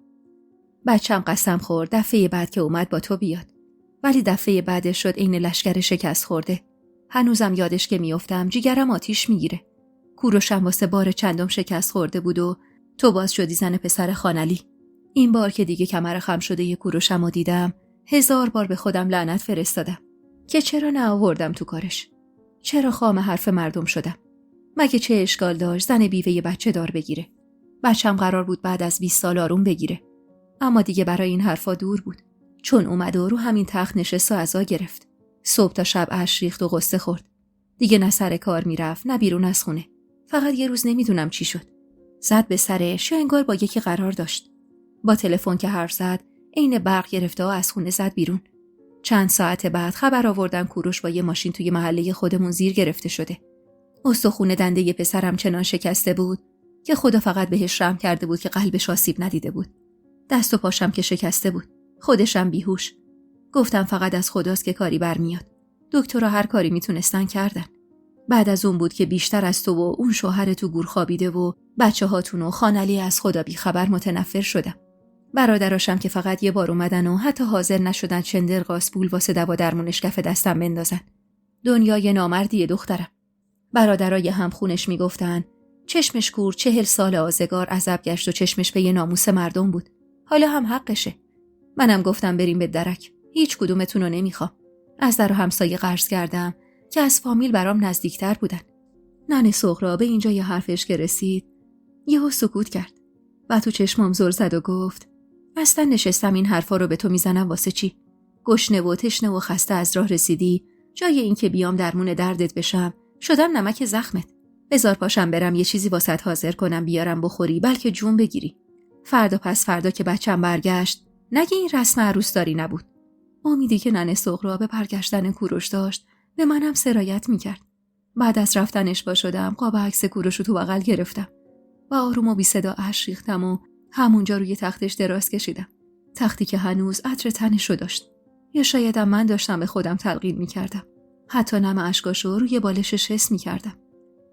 بچم قسم خورد دفعه بعد که اومد با تو بیاد. ولی دفعه بعدش شد عین لشکر شکست خورده. هنوزم یادش که میافتم جیگرم آتیش میگیره. کوروشم واسه بار چندم شکست خورده بود و تو باز شدی زن پسر خانعلی. این بار که دیگه کمر خم شده یه کوروشم رو دیدم 1000 بار به خودم لعنت فرستادم که چرا نآوردم تو کارش. چرا خام حرف مردم شدم. مگه چه اشکال داشت زن بیوه یه بچه دار بگیره. بچم قرار بود بعد از 20 سال آروم بگیره. اما دیگه برای این حرفا دور بود. چون اومد و رو همین تخت نشست و عزا گرفت. صبح تا شب اشک ریخت و قصه خورد. دیگه نه سر کار میرفت نه بیرون از خونه. فقط یه روز نمیدونم چی شد. زد به سرش یا انگار با یکی قرار داشت. با تلفن که حرف زد عین برق گرفته و از خونه زد بیرون. چند ساعت بعد خبر آوردن کوروش با یه ماشین توی محله خودمون زیر گرفته شده. استخون دنده پسرم چنان شکسته بود که خدا فقط بهش رحم کرده بود که قلبش آسیب ندیده بود. دست و پاشم که شکسته بود. خودشم بیهوش. گفتم فقط از خداست که کاری برمیاد. دکترها هر کاری میتونستن کردن. بعد از اون بود که بیشتر از تو و اون شوهر تو گور خوابیده و بچه‌هاتون و خانعلی از خدا بی خبر متنفر شدم. برادراشم که فقط یه بار اومدن و حتی حاضر نشدن چندر قاسپول واسه دوا درمونش کف دستم بندازن. دنیای نامردیه دخترم. برادرای همخونش میگفتن چشمش کور 40 سال آزگار عذب گشت و چشمش به یه ناموس مردم بود. حالا هم حقشه. منم گفتم بریم به درک. هیچ کدومتون رو نمیخوام. از در و همسایه قرض کردم که از فامیل برام نزدیکتر بودن. ننه سغرا به اینجا یه حرفش که رسید یهو سکوت کرد و تو چشمام زل زد و گفت اصلا نشستم این حرفا رو به تو میزنم واسه چی؟ گشنه و تشنه و خسته از راه رسیدی، جای این که بیام درمون دردت بشم شدم نمک زخمت. بذار پاشم برم یه چیزی واسط حاضر کنم بیارم بخوری، بلکه جون بگیری. فردا پس فردا که بچم برگشت نگه این رسم عروسداری نبود. امیدی که ننه سغرا به برگشتن کوروش داشت به منم سرایت میکرد. بعد از رفتنش با شدم قاب عکس کوروشو تو بغل گرفتم و آروم و بی صدا اشک ریختم و همونجا روی تختش دراز کشیدم. تختی که هنوز عطر تنشو داشت. یا شایدم من داشتم به خودم تلقین میکردم. حتی نم اشکاشو روی بالشش حس میکردم.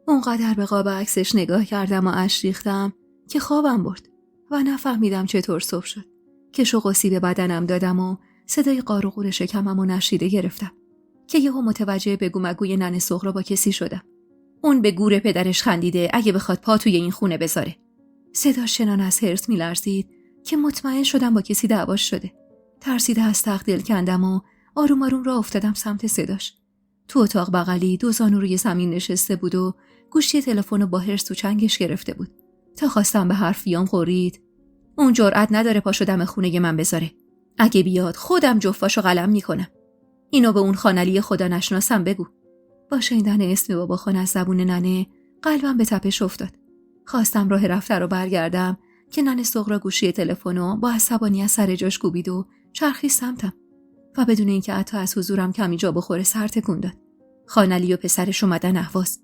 اونقدر به قاب عکسش نگاه کردم و اشک ریختم که خوابم برد و نفهمیدم چطور صبح شد. کش و قوسی به بدنم دادم و صدای قار و قور شکممو نشیده گرفتم که یهو متوجه بگو مگوی ننه سغرا با کسی شدم. اون به گور پدرش خندیده اگه بخواد پا توی این خونه بذاره. صداش چنان از حرص میلرزید که مطمئن شدم با کسی دعواش شده. ترسیده از تخت دل کندم و آروم آروم راه افتادم سمت صداش. تو اتاق بغلی 2 زانو روی زمین نشسته بود و گوشی تلفنو با حرص تو چنگش گرفته بود. تا خواستم به حرفیام غرید. اون جرئت نداره پاشو دم خونه من بذاره. اگه بیاد خودم جفاشو قلم میکنم. اینو به اون خانعلی خدا نشناسم بگو. با شنیدن اسم بابا خان از زبون ننه قلبم به تپش افتاد. خواستم راه رفته رو برگردم که ننه سغرا گوشی تلفنو با عصبانیت سر جاش کوبید و چرخید سمتم و بدون اینکه حتی از حضورم کمی جا بخوره سر تکون داد. خانعلی و پسرش اومدن اهواز.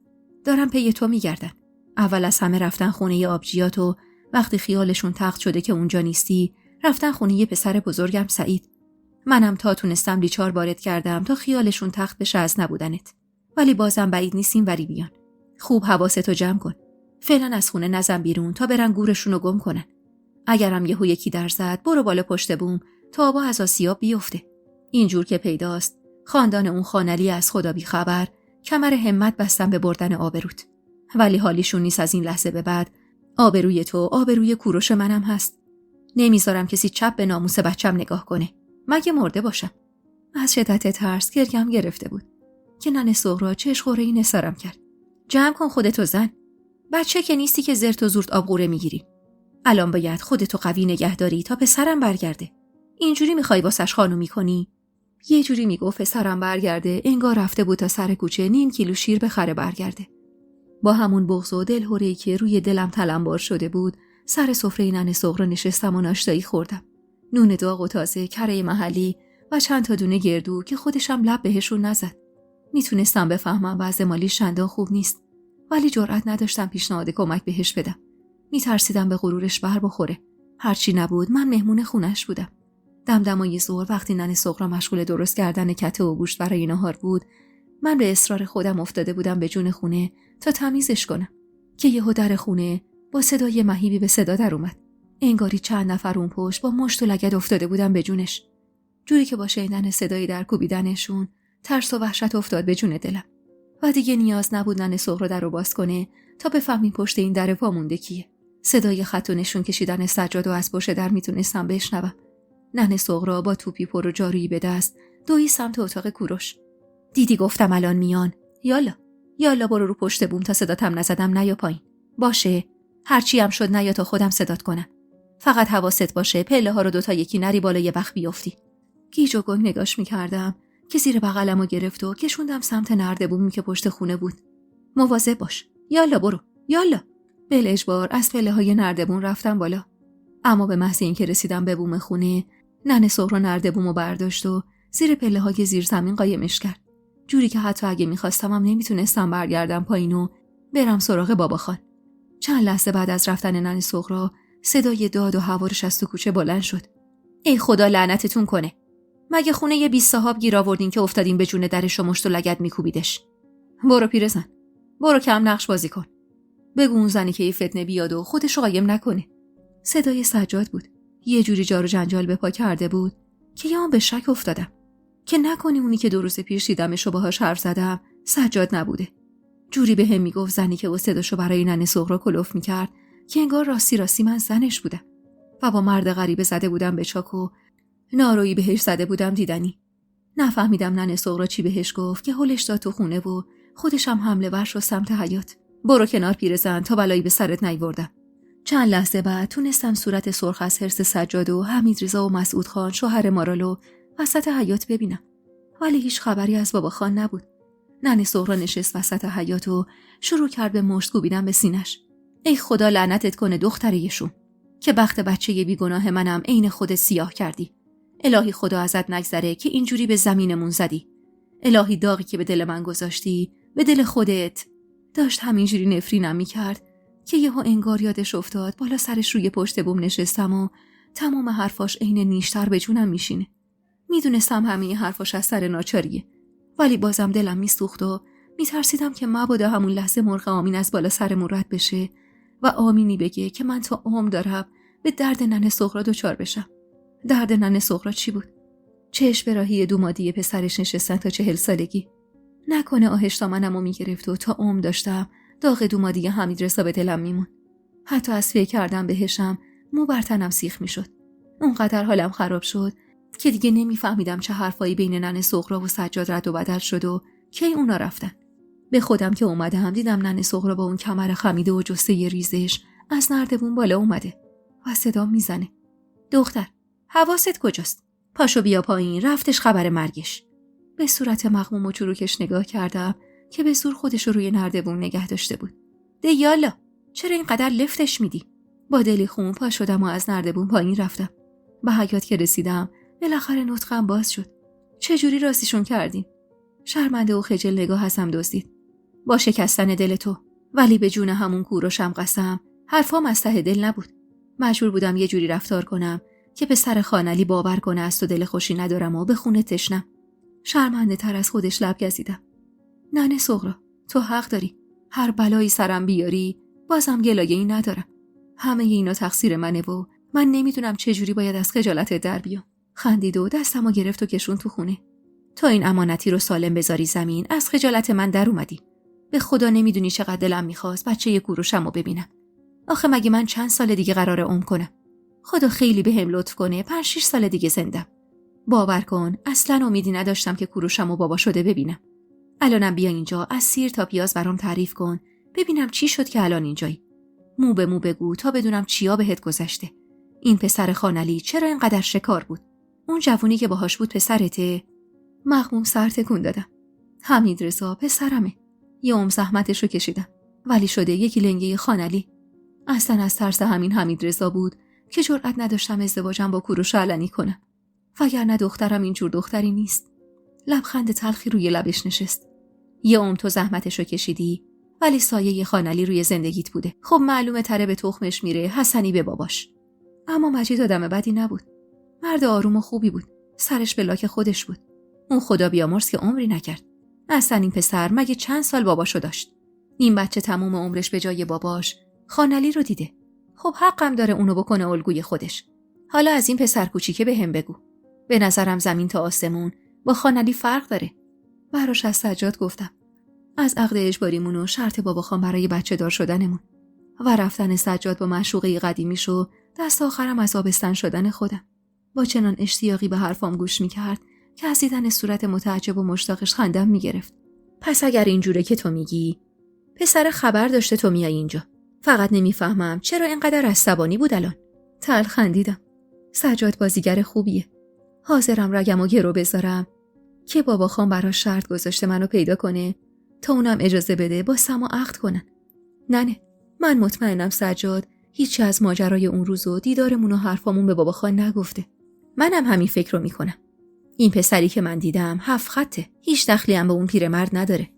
دارم پی تو میگردن. اول از همه رفتن خونه آبجیات و وقتی خیالشون تخت شده که اونجا نیستی رفتن خونه پسر بزرگم سعید. منم تا تونستم لیچار وارد کردم تا خیالشون تخت بشه از نبودنت. ولی بازم بعید نیستیم وری بیان. خوب حواستو جمع کن. فعلا از خونه نزن بیرون تا برن گورشونو گم کنن. اگرم یهو یکی در زد برو بالا پشت بوم تا آبا از آسیاب بیفته. اینجور که پیداست خاندان اون خانعلی از خدا بی خبر کمر همت بستن به بردن آبروت. ولی حالیشون نیست از این لحظه به بعد. آبروی تو آبروی کوروش منم هست. نمیذارم کسی چپ به ناموس بچم نگاه کنه. مگه مرده باشم. از شدت ترس گرگم گرفته بود که ننه سغرا چشخوره‌ای نثارم کرد. جمع کن خودتو زن. بچه که نیستی که زرت و زورت آبغوره میگیری. الان باید خودتو قوی نگه داری تا پسرم برگرده. اینجوری میخوای واسش خانومی کنی؟ یه جوری میگفت پسرم برگرده انگار رفته بود تا سر کوچه 0.5 کیلو شیر بخره برگرده. با همون بغض و دلهره‌ای که روی دلم تلمبار شده بود سر سفره ننه سغرا نشستم و ناشتایی خوردم. نون داغ و تازه، کره محلی و چند تا دونه گردو که خودشم لب بهشون نزد. میتونستم بفهمم وضع مالی چندان خوب نیست، ولی جرئت نداشتم پیشنهاد کمک بهش بدم. میترسیدم به غرورش بر بخوره. هرچی نبود من مهمون خونش بودم. دمدمای ظهر وقتی ننه سغرا مشغول درست کردن کته و گوشت برای نهار بود، من به اصرار خودم افتاده بودم به جون خونه تا تمیزش کنم که یهو در خونه با صدای مهیبی به صدا در اومد. انگاری چند نفر اون پشت با مشت و لگد افتاده بودم به جونش. جوری که با شنیدن صدای در کوبیدنشون ترس و وحشت افتاد به جون دلم و دیگه نیاز نبود ننه سغرا در رو باز کنه تا بفهمیم پشت این در وامونده کیه. صدای خط و نشون کشیدن سجاد و از پشت در میتونستم بشنوم. ننه سغرا با توپی پر و جارویی به دست دوی سمت اتاق کوروش. دیدی گفتم الان میان. یالا برو رو پشت بوم تا صداتم نزدم نیا پایین. باشه هرچی هم شد نیا تا خودم صدات کنم. فقط حواست باشه پله ها رو 2 تا یکی نری بالا یه وقت بیافتی. گیج و گنگ نگاش میکردم که زیر بغلمو گرفت و کشوندم سمت نردبومی که پشت خونه بود. مواظب باش. یالا برو. یالا. بل اجبار از پله های نردبون رفتم بالا. اما به محض اینکه رسیدم به بوم خونه، ننه سغرا نردبومو برداشت و زیر پله های زیر زمین قایمش کرد. جوری که حتی اگه میخواستم هم نمیتونستم برگردم پایین و برم سراغ بابا خان. چند لحظه بعد از رفتن ننه سغرا صدای داد و هوارش از تو کوچه بلند شد. ای خدا لعنتتون کنه. مگه خونه یه 20 صاحب گیر آوردین که افتادین به جون درش و مشت و لگد میکوبیدش. برو پیرزن. برو کم نقش بازی کن. بگو اون زنی که یه فتنه بیاد و خودش رو قایم نکنه. صدای سجاد بود. یه جوری جار و جنجال به پا کرده بود که یه آن به شک افتادم که نکنی اونی که 2 روز پیش دیدمش و باهاش حرف زدم سجاد نبوده. جوری به هم میگفت زنی که صداشو برای ننه سغرا کلوف میکرد که انگار راستی من زنش بودم و با مرد غریبه زده بودم به چاک و نارویی بهش زده بودم دیدنی. نفهمیدم ننه سغرا چی بهش گفت که هلش داد تو خونه و خودش هم حمله ور شد سمت حیاط. برو کنار پیرزن تا بلایی به سرت نیوردم. چند لحظه بعد تونستم صورت سرخ از حرص سجاد و حمیدرضا و مسعود خان شوهر مارالو وسط حیاط ببینم، ولی هیچ خبری از بابا خان نبود. ننه سغرا نشست وسط حیاط و شروع کرد به مشت کوبیدن به سینش. ای خدا لعنتت کنه دختر یشون که بخت بچه بیگناه منم عین خودت سیاه کردی. الهی خدا ازت نگذره که اینجوری به زمینمون زدی. الهی داغی که به دل من گذاشتی به دل خودت. داشت همینجوری نفرینم میکرد که یهو انگار یادش افتاد بالا سرش روی پشت بوم نشستم و تمام حرفاش عین نیشتر به جونم میشینه. میدونستم همه حرفاش از سر ناچاریه، ولی بازم دلم میسوخت و میترسیدم که مبادا همون لحظه مرغ آمین از بالا سرمون رد بشه و آمینی بگه که من تا عمر دارم به درد ننه سغرا دچار بشم. درد ننه سغرا چی بود؟ چشم به راهی دومادی پسرش نشستن تا 40 سالگی. نکنه آهشتا منمو میگرفت و تا عمر داشتم داغ دومادی حمیدرضا به دلم میمون. حتی از فکر کردم بهشم مو بر تنم سیخ میشد. اونقدر حالم خراب شد که دیگه نمیفهمیدم چه حرفایی بین ننه سغرا و سجاد رد و بدل شد و کی اونا رفتن. به خودم که اومدم دیدم ننه سغرا با اون کمر خمیده و جثه ریزش از نردبون بالا اومده و صدا میزنه. دختر، حواست کجاست؟ پاشو بیا پایین، رفتش خبر مرگش. به صورت مغموم و چروکش نگاه کردم که به زور خودش رو روی نردبون نگه داشته بود. ده یالا، چرا اینقدر لفتش میدی؟ با دلی خون پا شدم و از نردبون پایین رفتم. به حیاط که رسیدم بالاخره نطقم باز شد. چجوری راستیشون کردین؟ شرمنده و خجل نگاه ازم دزدید. با شکستن دل تو، ولی به جون همون کوروشم قسم حرفام از ته دل نبود. مجبور بودم یه جوری رفتار کنم که به سر خانعلی باور کنه از تو دل خوشی ندارم و به خونه تشنم. شرمنده تر از خودش لب گزیدم. ننه سغرا، تو حق داری. هر بلایی سرم بیاری بازم گلایه‌ای ندارم. همه اینا تقصیر منه و من نمیدونم چجوری باید از خجالت در بیام. خندید و دستمو گرفت و کشون تو خونه. تو این امانتی رو سالم بذاری زمین، از خجالت من در اومدی. به خدا نمیدونی چقدر دلم میخواست بچه کوروشمو ببینم. آخه مگه من چند سال دیگه قراره عمر کنم؟ خدا خیلی بهم لطف کنه 5-6 سال دیگه زندم. باور کن اصلاً امیدی نداشتم که کوروشمو بابا شده ببینم. الانم بیا اینجا از سیر تا پیاز برام تعریف کن ببینم چی شد که الان اینجایی. مو به مو بگو تا بدونم چیا بهت گذشته. این پسر خانعلی چرا اینقدر شکار بود؟ اون جوونی که باهاش بود پسرته؟ مغموم سر تکون دادم. حمیدرضا پسرمه. یه عمر زحمتشو کشیدم، ولی شده یکی لنگه خانعلی. اصلا از ترس همین حمیدرضا بود که جرئت نداشتم ازدواجم با کوروش علنی کنم. وگرنه دخترم اینجور دختری نیست. لبخند تلخی روی لبش نشست. یه عمر تو زحمتشو کشیدی، ولی سایه خانعلی روی زندگیت بوده. خب معلومه تره به تخمش میره، حسنی به باباش. اما مجید آدم بدی نبود. مرد آروم و خوبی بود. سرش به لاک خودش بود. اون خدا بیامرز که عمری نکرد. اصلا این پسر مگه چند سال باباشو داشت؟ این بچه تمام عمرش به جای باباش خانعلی رو دیده. خب حقم داره اونو بکنه الگوی خودش. حالا از این پسر کوچیکه بهم بگو. به نظرم زمین تا آسمون با خانعلی فرق داره. براش از سجاد گفتم. از عقد اجباریمون و شرط بابا خان برای بچه دار شدنمون و رفتن سجاد با معشوقه قدیمیش و دست آخرم از آبستن شدن خودم. با چنان اشتیاقی به حرفام گوش میکرد که از دیدن صورت متعجب و مشتاقش خندم میگرفت. پس اگر اینجوره که تو میگی، پسر خبر داشته تو میای اینجا. فقط نمیفهمم چرا اینقدر عصبانی بود الان. تل خندیدم. سجاد بازیگر خوبیه. حاضرم رگمو گرو بذارم که بابا خان براش شرط گذاشته منو پیدا کنه تا اونم اجازه بده با سما عقد کنن. نه من مطمئنم سجاد هیچی از ماجرای اون روز و دیدارمون و حرفامون به بابا خان نگفته. منم همین فکر رو میکنم. این پسری که من دیدم 7 خطه. هیچ دخلی هم به اون پیرمرد نداره.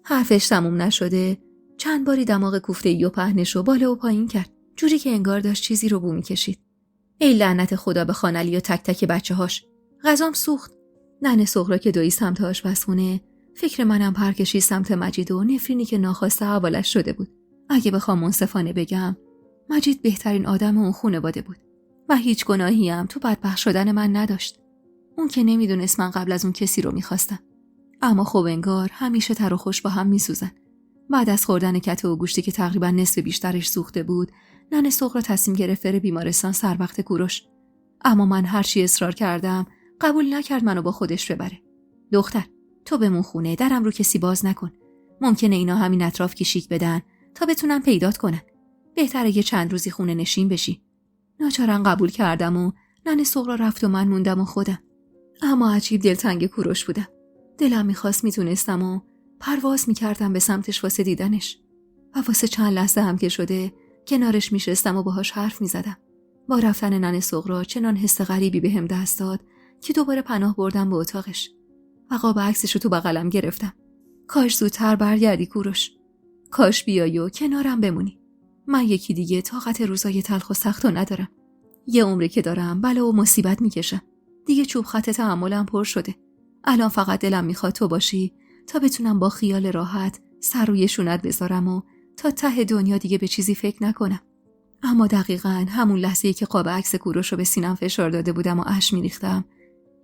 حرفش تموم نشده چند باری دماغ کوفته‌ای و پهنشو بالا و پایین کرد، جوری که انگار داشت چیزی رو بو میکشید. ای لعنت خدا به خانعلی و تک تک بچه‌هاش. غذام سوخت. ننه سغرا که دوی سمت آشپزخونه فکر منم پرکشی سمت مجید و نفرینی که ناخواسته حوالش شده بود. اگه بخوام منصفانه بگم، مجید بهترین آدم اون خانواده بود و هیچ گناهی هم تو بدبخت شدن من نداشت. اون که نمیدونست من قبل از اون کسی رو میخواستم. اما خب انگار همیشه تر و خوش با هم میسوزن. بعد از خوردن کته و گوشتی که تقریبا نصف بیشترش سوخته بود، ننه سغرا تصمیم گرفت بره بیمارستان سر وقت کوروش. اما من هر چی اصرار کردم قبول نکرد منو با خودش ببره. دختر، تو بمون خونه، درم رو کسی باز نکن. ممکنه اینا همین اطراف کشیک بدن تا بتونن پیدات کنن. بهتره یه چند روزی خونه نشین بشی. ناچارن قبول کردم و ننه سغرا رفت و من موندم و خودم. اما عجیب دلتنگ کوروش بودم. دلم میخواست میتونستم و پرواز میکردم به سمتش واسه دیدنش. و واسه چند لحظه هم که شده کنارش میشستم و باهاش حرف میزدم. با رفتن ننه سغرا چنان حس غریبی بهم دست داد که دوباره پناه بردم به اتاقش و قاب عکسش رو تو بغلم گرفتم. کاش زودتر برگردی کوروش. کاش بیایی و کنارم بمونی. من یکی دیگه طاقت روزای تلخ و سخت رو ندارم. یه عمره که دارم بلا و مصیبت میکشم. دیگه چوب خط تحملم پر شده. الان فقط دلم میخواد تو باشی تا بتونم با خیال راحت سر روی شونت بذارم و تا ته دنیا دیگه به چیزی فکر نکنم. اما دقیقاً همون لحظه‌ای که قاب عکس کوروش رو به سینم فشار داده بودم و اشک میریختم،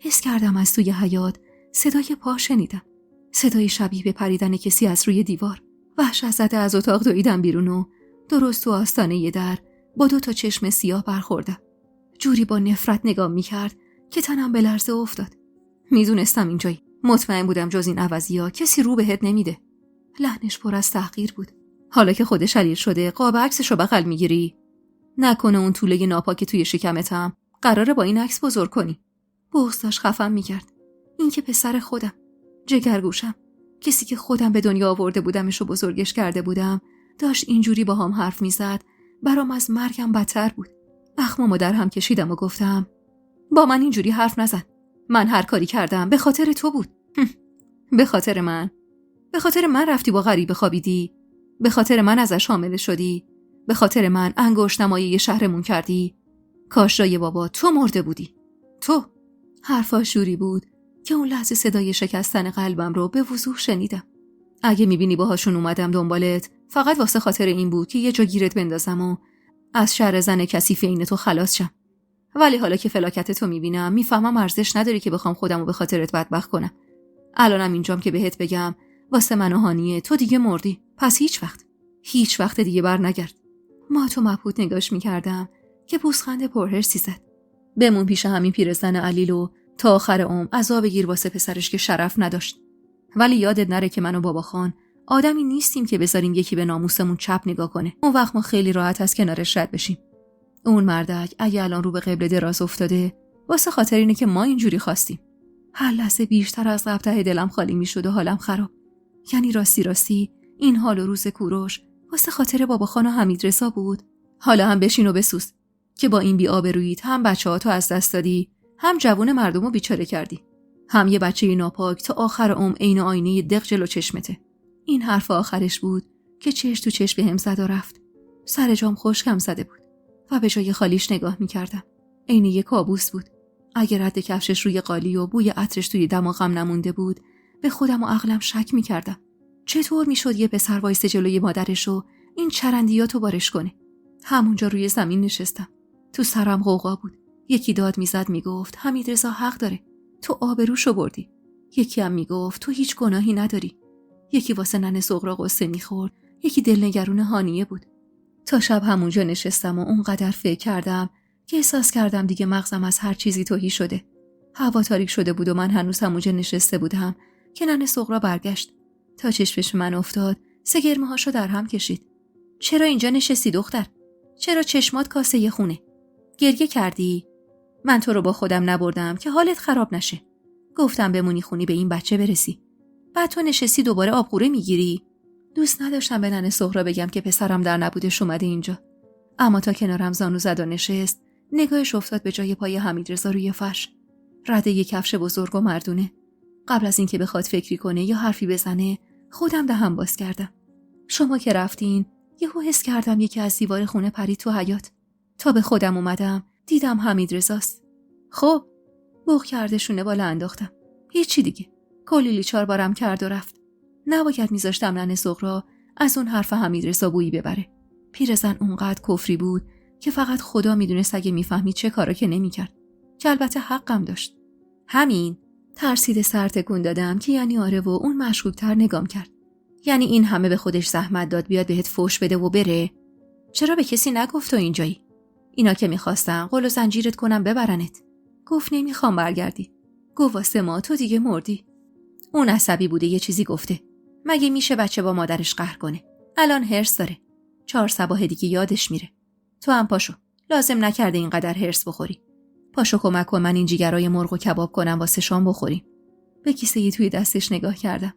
حس کردم از توی حیاط صدای پا شنیدم. صدای شبیه به پریدن کسی از روی دیوار. وحشت زده از اتاق دویدم بیرون و درست تو آستانه در با 2 چشم سیاه برخوردم. جوری با نفرت نگام میکرد که تنم به لرزه افتاد. میدونستم اینجایی. مطمئن بودم جز این عوضی‌ها کسی رو بهت نمیده. لحنش پر از تحقیر بود. حالا که خودش علیل شده قاب عکسش رو بغل میگیری؟ نکنه اون توله ناپاک توی شکمتم قراره با این عکس بزرگ کنی. بغض داشت خفم میکرد. این که پسر خودم، جگرگوشم، کسی که خودم به دنیا آورده بودمش و بزرگش کرده بودم، داشت اینجوری با هم حرف میزد. برام از مرگم بدتر بود. اخمامو در هم کشیدم و گفتم با من اینجوری حرف نزن. من هر کاری کردم به خاطر تو بود. به خاطر من؟ به خاطر من رفتی با غریبه خوابیدی؟ به خاطر من ازش حامله شدی؟ به خاطر من انگشت نمایی شهرمون کردی؟ کاش جای بابا تو مرده بودی. تو. حرفا شوری بود که اون لحظه صدای شکستن قلبم رو به وضوح شنیدم. اگه میبینی باهاشون اومدم دنبالت فقط واسه خاطر این بود که یه جا گیرت بندازم و از شر زن کثیف این تو خلاص شم. ولی حالا که فلاکت تو میبینم میفهمم ارزش نداری که بخوام خودمو به خاطرت بدبخت کنم. الانم اینجام که بهت بگم واسه من و هانیه تو دیگه مردی. پس هیچ وقت دیگه بر نگرد. ما تو مبهوت نگاش میکردم که پوزخند پرهرسی زد. بمون پیش همین پیرزن علیل و تا آخر عمر عذاب بگیر واسه پسرش که شرف نداشت. ولی یادت نره که من و بابا خان آدمی نیستیم که بذاریم یکی به ناموسمون چپ نگاه کنه. اون وقت ما خیلی راحت از کنارش رد بشیم. اون مردک اگه الان رو به قبله دراز افتاده واسه خاطر اینه که ما اینجوری خواستیم. هر لحظه بیشتر از قبل ته دلم خالی میشد و حالم خراب. یعنی راستی این حال و روز کوروش واسه خاطر بابا خان و حمید رضا بود. حالا هم بشین و بسوز که با این بی‌آبروییت هم بچه‌هاتو از دست دادی، هم جوون مردمو بیچاره کردی، هم یه بچه ناپاک تا آخر عمر عین آینه دق جلو چشمته. این حرف آخرش بود که چش تو چش بهم زد و رفت. سر جام خشکم زده بود و به جای خالیش نگاه می‌کردم. عین یه کابوس بود. اگر رد کفشش روی قالی و بوی عطرش توی دماغم نمونده بود، به خودم و عقلم شک می‌کردم. چطور میشد یه پسر وایسه جلوی مادرشو این چرندیاتو بارش کنه؟ همونجا روی زمین نشستم. تو سرم غوغا بود. یکی داد میزد میگفت حمید رضا حق داره. تو آبروشو بردی. یکی هم میگفت تو هیچ گناهی نداری. یکی واسه ننه سغرا قصه میخورد. یکی دلنگرون هانیه بود. تا شب همونجا نشستم و اونقدر فکر کردم که احساس کردم دیگه مغزم از هر چیزی تهی شده. هوا تاریک شده بود و من هنوز همونجا نشسته بودم که ننه سغرا برگشت. تا چشمش من افتاد، سگرمه‌هاشو در هم کشید. چرا اینجا نشستی دختر؟ چرا چشمات کاسه خونه؟ گریه کردی؟ من تو رو با خودم نبردم که حالت خراب نشه. گفتم بمونی خونی به این بچه برسی. بعد تو نشستی دوباره آبقوره میگیری؟ دوست نداشتم به ننه سغرا بگم که پسرم در نبودش اومده اینجا. اما تا کنارم زانو زد و نشست، نگاهش افتاد به جای پای حمید رضا روی فرش. رده یک کفش بزرگ و مردونه. قبل از اینکه بخواد فکری کنه یا حرفی بزنه، خودم دهن باز کردم. شما که رفتین، یهو حس کردم یکی از دیوار خونه پرید تو حیاط. تا به خودم اومدم، دیدم حمید رضاست. خب، بوق کرده شونه بالا انداختم. هیچی دیگه. کلی لیچار بارم کرد و رفت. نباید میذاشتم ننه سغرا از اون حرف حمیدرضا بویی ببره. پیرزن اونقدر کفری بود که فقط خدا میدونست اگه میفهمید چه کارا که نمیکرد. که البته حقم داشت. همین. ترسیده سر تکون دادم که یعنی آره و اون مشکوک‌تر نگام کرد. یعنی این همه به خودش زحمت داد بیاد بهت فوش بده و بره؟ چرا به کسی نگفت تو اینجایی؟ اینا که میخواستن قل و زنجیرت کنم ببرنت. گفت نمیخوام برگردی. گفت واسه ما تو دیگه مردی. اون عصبی بوده یه چیزی گفته. مگه میشه بچه با مادرش قهر کنه؟ الان هرس داره. 4 صباح دیگه یادش میره. تو هم پاشو. لازم نکرده اینقدر هرس بخوری. پاشو کمک کن من این جیگرای مرغ و کباب کنم واسه شام بخوریم. به کیسه توی دستش نگاه کردم.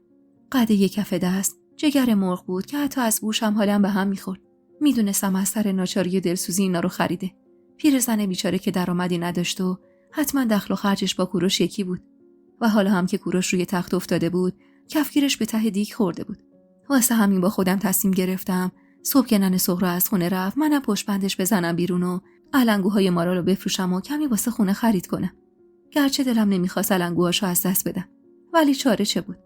قد یک کف دست جگر مرغ بود که حتی از بوشم حالم به هم میخورد. میدونستم از سر ناچاری و دلسوزی اینا رو خریده. پیرزن بیچاره که درآمدی نداشت و حتما دخل و خرجش با کوروش یکی بود. و حالا هم که کوروش روی تخت افتاده بود، کفگیرش به ته دیگ خورده بود. واسه همین با خودم تصمیم گرفتم صبح که ننه سغرا از خونه رفت، منم پشت بندش بزنم بیرون و علنگوهای مارا رو بفروشم و کمی واسه خونه خرید کنم. گرچه دلم نمیخواست علنگوهاشو از دست بدم، ولی چاره چه بود؟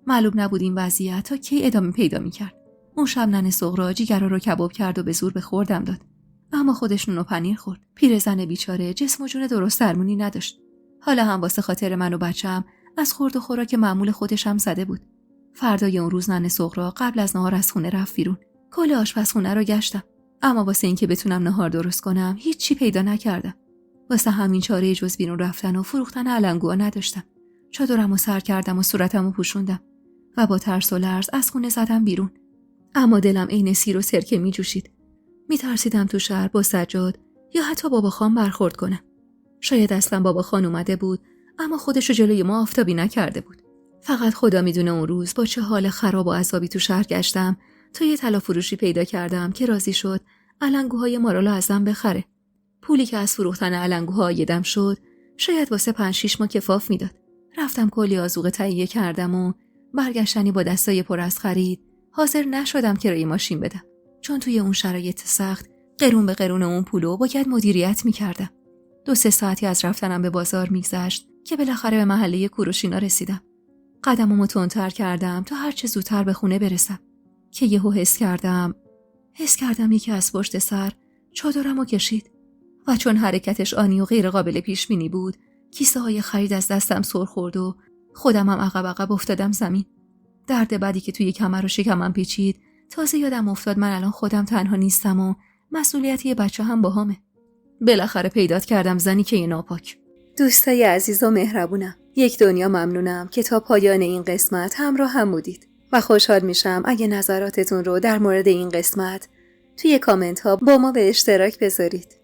معلوم نبود این وضعیت تا کی ادامه پیدا میکرد. اون شب ننه سغرا جیگرا رو کباب کرد و به زور به خوردم داد. اما خودش نون و پنیر خورد. پیرزن بیچاره جسم و جون درست درمونی نداشت. حالا هم واسه خاطر من و بچه‌م از خورد و خوراک معمول خودش هم زده بود. فردای اون روز ننه سغرا قبل از نهار از خونه رفت بیرون. کل آشپزخونه رو گشتم، اما واسه اینکه بتونم نهار درست کنم هیچی پیدا نکردم. واسه همین چاره جز بیرون رفتن و فروختن علنگوها نداشتم. چادرمو سر کردم و صورتمو پوشوندم و با ترس و لرز از خونه زدم بیرون. اما دلم عین سیر و سرکه میجوشید. میترسیدم تو شهر با سجاد یا حتی بابا خان برخورد کنم. شاید اصلا بابا خان اومده بود، اما خودشو جلوی ما آفتابی نکرده بود. فقط خدا میدونه اون روز با چه حال خراب و عذابی تو شهر گشتم تا یه طلا فروشی پیدا کردم که راضی شد علنگوهای ما رو ازم بخره. پولی که از فروختن علنگوها یدم شد شاید واسه 5-6 ماه کفاف میداد. رفتم کلی آذوقه تهیه کردم و برگشتنی با دستای پر از خرید حاضر نشدم کرایه ماشین بدم، چون توی اون شرایط سخت قرون به قرون اون پولو باید مدیریت میکردم. 2-3 ساعتی از رفتنم به بازار میگذشت که بالاخره به محله کوروشینا رسیدم. قدممو تندتر کردم تا هر چه زودتر به خونه برسم که یهو حس کردم یکی از پشت سر چادرمو کشید و چون حرکتش آنی و غیر قابل پیش بینی بود، کیسه های خرید از دستم سر خورد و خودم هم عقب افتادم زمین. درد بدی که توی کمر و شکمم پیچید. تازه یادم افتاد من الان خودم تنها نیستم و مسئولیت یه بچه هم باهامه. بالاخره پیدات کردم زنی که یه ناپاک. دوستای عزیز و مهربونم، یک دنیا ممنونم که تا پایان این قسمت همراه هم بودید و خوشحال میشم اگه نظراتتون رو در مورد این قسمت توی کامنت ها با ما به اشتراک بذارید.